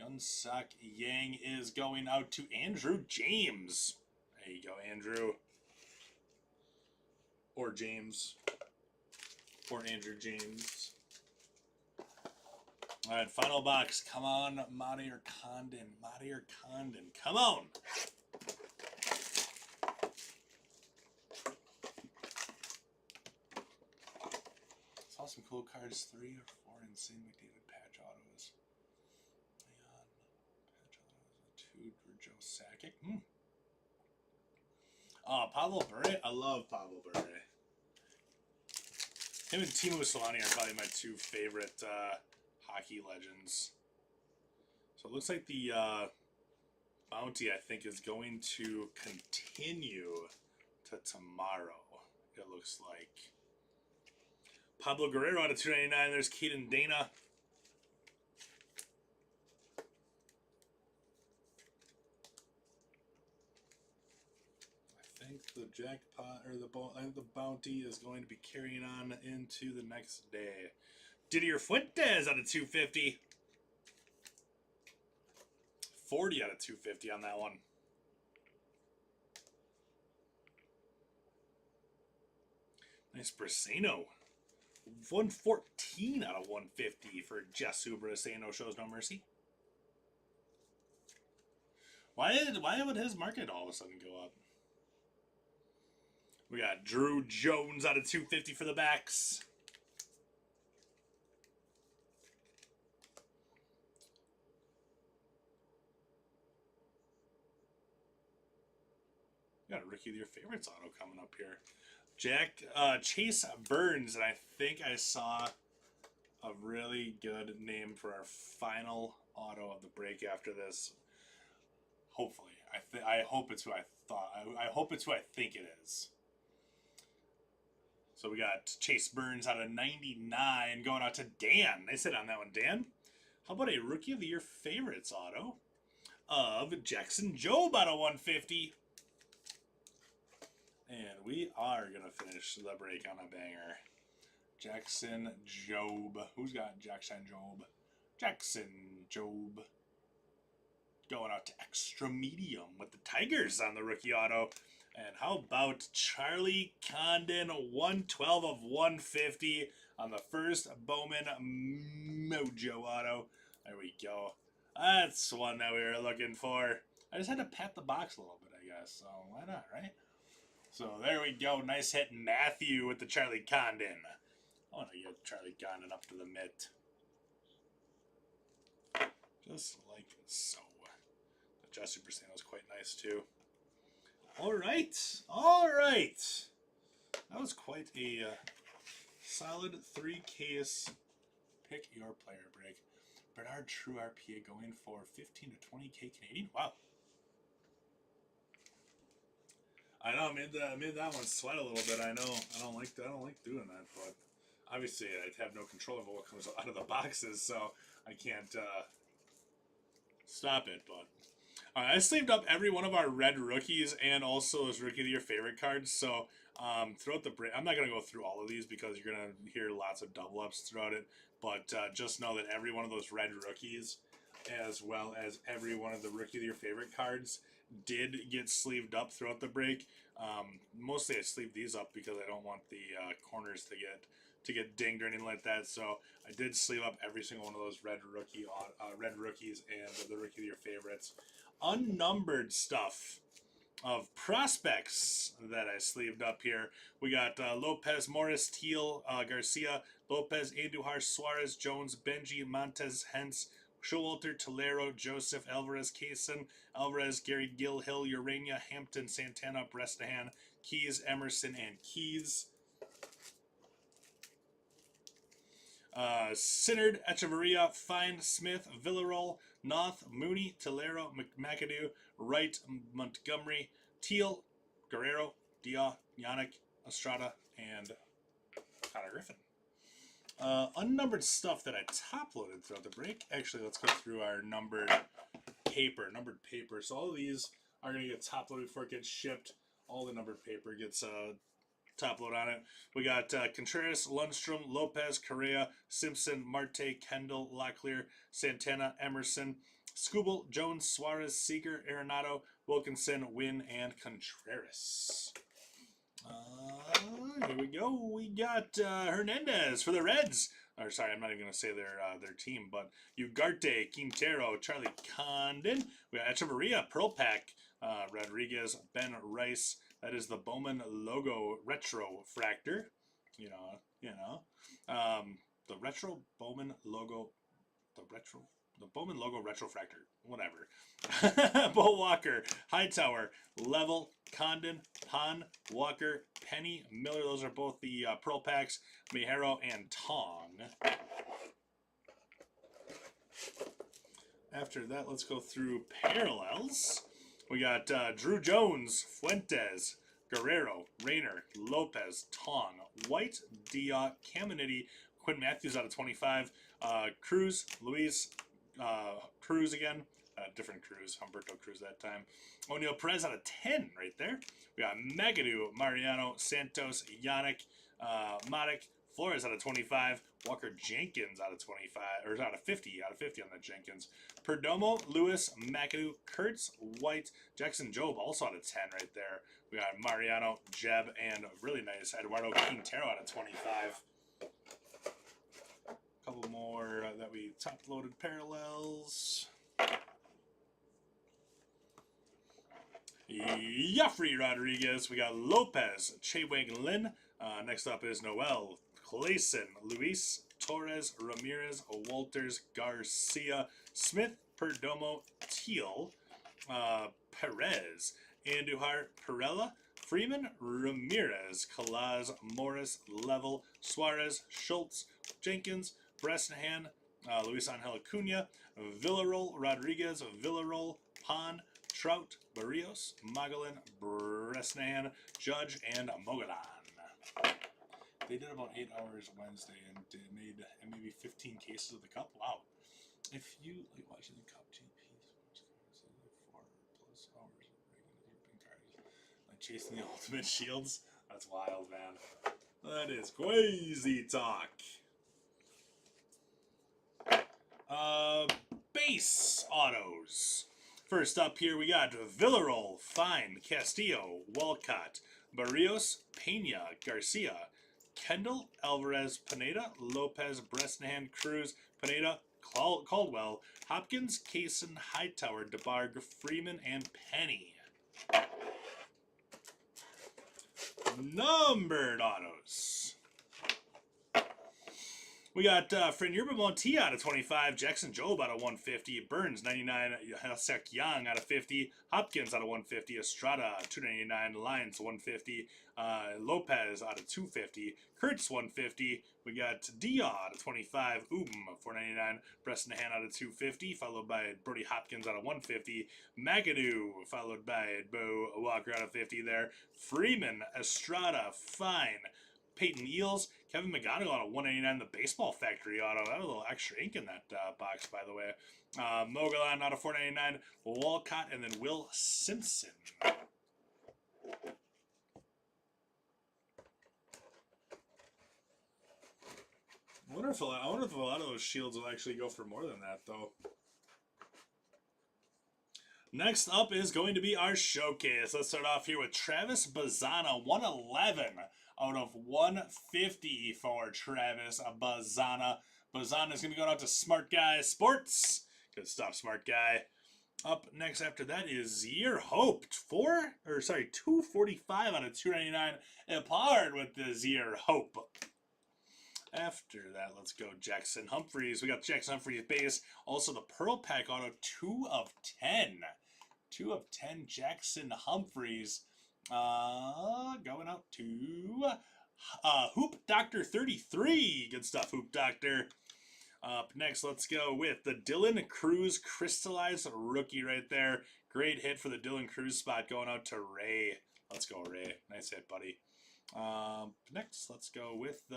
Hyun-Sak Yang is going out to Andrew James. There you go, Andrew. Or James. Or Andrew James. All right, final box. Come on, Madir Condon. Madir Condon. Come on. Saw some cool cards. 3 or 4 insane McDavid patch autos. Leon. Patch autos. 2 for Joe Sakic. Oh, Pablo Bure. I love Pablo Bure. Him and Timo Solani are probably my 2 favorite hockey legends. So it looks like the bounty, I think, is going to continue to tomorrow. It looks like. Pablo Guerrero out of 299. There's Keaton Dana. I think the jackpot or the bounty is going to be carrying on into the next day. Didier Fuentes out of 250. 40 out of 250 on that one. Nice Braseno. 114 out of 150 for Jesu Braseno. Shows no mercy. Why would his market all of a sudden go up? We got Drew Jones out of 250 for the backs. We got a Rookie of Your Favorites auto coming up here. Chase Burns, and I think I saw a really good name for our final auto of the break after this. Hopefully. I hope it's who I thought. I hope it's who I think it is. So we got Chase Burns out of 99 going out to Dan. Nice hit on that one, Dan. How about a Rookie of the Year favorites auto of Jackson Jobe out of 150? And we are going to finish the break on a banger. Jackson Jobe. Who's got Jackson Jobe? Jackson Jobe. Going out to extra medium with the Tigers on the rookie auto. And how about Charlie Condon, 112 of 150 on the first Bowman Mojo auto. There we go. That's one that we were looking for. I just had to pat the box a little bit, I guess. So why not, right? So there we go. Nice hit, Matthew, with the Charlie Condon. I want to get Charlie Condon up to the mitt. Just like so. The Jesse percent was quite nice, too. All right. That was quite a solid 3-case pick your player break. Bernard True RPA going for 15 to 20K Canadian. Wow. I know, I made that one sweat a little bit. I know. I don't like doing that, but obviously I have no control over what comes out of the boxes, so I can't stop it. But I sleeved up every one of our red rookies and also those Rookie of the Year favorite cards. So throughout the break, I'm not going to go through all of these because you're going to hear lots of double ups throughout it. But just know that every one of those red rookies, as well as every one of the Rookie of the Year favorite cards, did get sleeved up throughout the break. Mostly I sleeved these up because I don't want the corners to get dinged or anything like that. So I did sleeve up every single one of those red rookies and the Rookie of the Year favorites. Unnumbered stuff of prospects that I sleeved up here. We got Lopez, Morris, Teal, Garcia, Lopez, Andujar, Suarez, Jones, Benji, Montez, Hentz, Showalter, Tolero, Joseph, Alvarez, Kaysen, Alvarez, Gary Gill, Hill, Urania, Hampton, Santana, Bresnahan, Keys, Emerson, and Keys. Sinnard, Echeverria, Fine, Smith, Villarol, Noth, Mooney, Tolero, McAdoo, Wright, Montgomery, Teal, Guerrero, Dia, Yannick, Estrada, and Connor Griffin. Unnumbered stuff that I top-loaded throughout the break. Actually, let's go through our numbered paper. So all of these are going to get top-loaded before it gets shipped. All the numbered paper gets top load on it. We got Contreras, Lundstrom, Lopez, Correa, Simpson, Marte, Kendall, Locklear, Santana, Emerson, Skubal, Jones, Suarez, Seager, Arenado, Wilkinson, Wynn, and Contreras. Here we go. We got Hernandez for the Reds. Or sorry, I'm not even going to say their team, but Ugarte, Quintero, Charlie Condon. We got Echeverria, Pearl Pack, Rodriguez, Ben Rice. That is the Bowman logo retro fractor. The retro Bowman logo, the Bowman logo retrofractor, whatever. Bo Walker, Hightower, Level, Condon, Pond, Walker, Penny, Miller. Those are both the Pearl Packs, Mejero, and Tong. After that, let's go through parallels. We got Drew Jones, Fuentes, Guerrero, Rayner, Lopez, Tong, White, Dia, Caminiti, Quinn Matthews out of 25, Cruz, Luis, Cruz again, different Cruz, Humberto Cruz that time. O'Neill Perez out of 10 right there. We got Magadou, Mariano, Santos, Yannick, Matic, Flores out of 25, Walker Jenkins out of 25, or out of 50 on that Jenkins. Perdomo, Lewis, McAdoo, Kurtz, White, Jackson Jobe also out of 10 right there. We got Mariano, Jeb, and really nice Eduardo Quintero out of 25. A couple more that we top-loaded parallels. Yafri Rodriguez. We got Lopez, Chewang Lin. Next up is Noel, Clayson, Luis, Torres, Ramirez, Walters, Garcia, Smith, Perdomo, Teal, Perez, Andujar, Perella, Freeman, Ramirez, Calaz, Morris, Level, Suarez, Schultz, Jenkins, Bresnahan, Luis Angel Acuna, Villarol, Rodriguez, Villarol, Pan, Trout, Barrios, Mogollon, Bresnahan, Judge, and Mogollon. They did about 8 hours Wednesday and made maybe 15 cases of the cup. Wow. If you like watching the cup GPs, 4 plus hours of breaking cards, like chasing the ultimate shields, that's wild, man. That is crazy talk. Base autos. First up here, we got Villarreal, Fine, Castillo, Walcott, Barrios, Pena, Garcia, Kendall, Alvarez, Pineda, Lopez, Bresnahan, Cruz, Pineda, Caldwell, Hopkins, Kaysen, Hightower, DeBarg, Freeman, and Penny. Numbered autos. We got Frenyurba Monti out of 25, Jackson Job out of 150, Burns 99, Hasek Young out of 50, Hopkins out of 150, Estrada 299, Lyons 150, Lopez out of 250, Kurtz 150. We got Dia out of 25, 499, Bresnahan out of 250, followed by Brody Hopkins out of 150, McAdoo followed by Bo Walker out of 50 there, Freeman, Estrada, Fine, Peyton Eels, Kevin McGonigal on a 189, the Baseball Factory auto. That was a little extra ink in that box, by the way. Mogollon out of 499, Walcott, and then Will Simpson. I wonder if a lot of those shields will actually go for more than that, though. Next up is going to be our showcase. Let's start off here with Travis Bazzana, 111 out of 150 for Travis Bazzana. Bazzana is going to go out to Smart Guy Sports. Good stuff, Smart Guy. Up next after that is Zier Hope, 245 out of 299. Apart with the Zier Hope. After that, let's go Jackson Humphreys. We got Jackson Humphreys base. Also the Pearl Pack auto, 2 of 10. 2 of 10 Jackson Humphreys. Going out to Hoop Doctor 33. Good stuff, Hoop Doctor. Up next, let's go with the Dylan Cruz Crystallized Rookie right there. Great hit for the Dylan Cruz spot going out to Ray. Let's go, Ray. Nice hit, buddy. Next, let's go with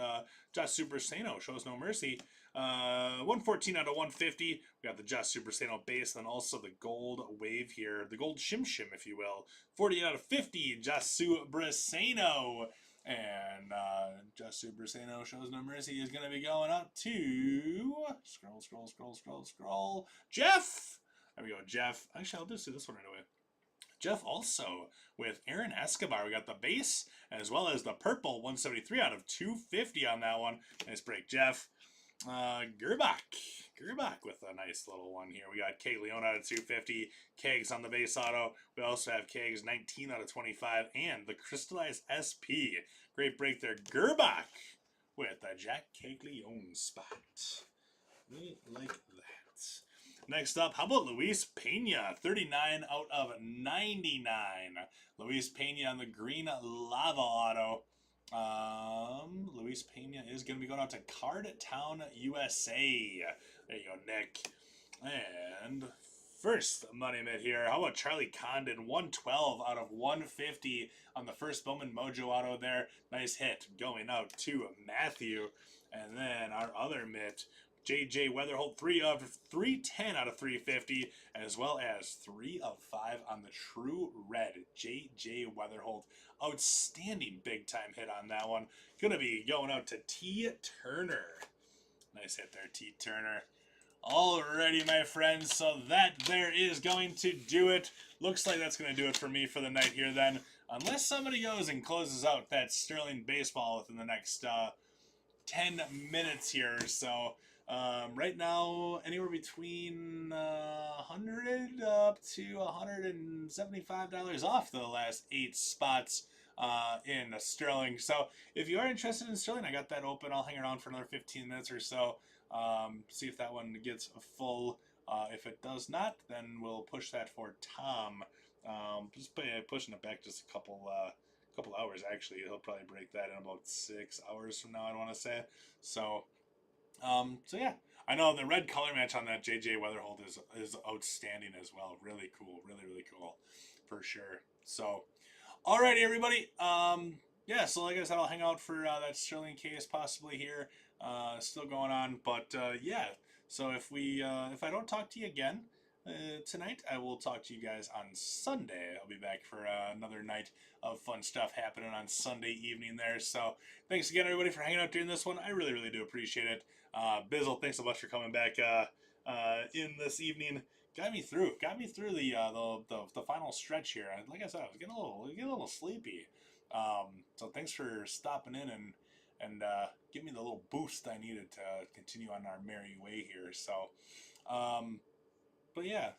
Josh Supersano. Shows no mercy. 114 out of 150. We got the Josh Supersano base, and then also the gold wave here. The gold shim shim, if you will. 48 out of 50. Josh Supersano. And Josh Supersano shows no mercy is going to be going out to scroll. Jeff. There we go, Jeff. Actually, I'll just do this one right away. Jeff also with Aaron Escobar. We got the base as well as the purple 173 out of 250 on that one. Nice break, Jeff. Gerbach with a nice little one here. We got K Leon out of 250. Kegs on the base auto. We also have Kegs 19 out of 25 and the crystallized SP. Great break there. Gerbach with a Jack Caglione spot. We like that. Next up, how about Luis Pena? 39 out of 99. Luis Pena on the green lava auto. Luis Pena is going to be going out to Card Town, USA. There you go, Nick. And first money mitt here. How about Charlie Condon? 112 out of 150 on the first Bowman Mojo auto there. Nice hit going out to Matthew. And then our other mitt, JJ Weatherholt, 310 out of 350, as well as 3 of 5 on the True Red. JJ Weatherholt, outstanding big time hit on that one. Gonna be going out to T. Turner. Nice hit there, T. Turner. Alrighty, my friends, so that there is going to do it. Looks like that's going to do it for me for the night here then. Unless somebody goes and closes out that Sterling baseball within the next 10 minutes here or so. Right now, anywhere between $100 up to $175 off the last 8 spots in Sterling. So if you are interested in Sterling, I got that open. I'll hang around for another 15 minutes or so. See if that one gets full. If it does not, then we'll push that for Tom. Just pushing it back just a couple hours. Actually, he'll probably break that in about 6 hours from now, I want to say. So yeah. I know the red color match on that JJ Weatherholt is outstanding as well. Really cool. Really cool. For sure. So, alrighty, everybody. Yeah, so like I said, I'll hang out for that Sterling case possibly here. Still going on. But, yeah. So if I don't talk to you again tonight, I will talk to you guys on Sunday. I'll be back for another night of fun stuff happening on Sunday evening there. So thanks again, everybody, for hanging out during this one. I really do appreciate it. Bizzle, thanks so much for coming back in this evening. Got me through the final stretch here. Like I said, I was getting a little sleepy. So thanks for stopping in and give me the little boost I needed to continue on our merry way here. So, but yeah,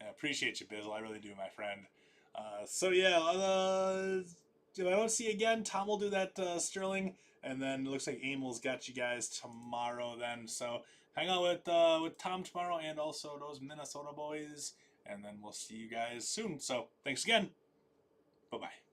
I appreciate you, Bizzle. I really do, my friend. So yeah, if I don't see you again, Tom will do that Sterling, and then it looks like Amel's got you guys tomorrow. Then, so hang out with Tom tomorrow, and also those Minnesota boys, and then we'll see you guys soon. So thanks again. Bye bye.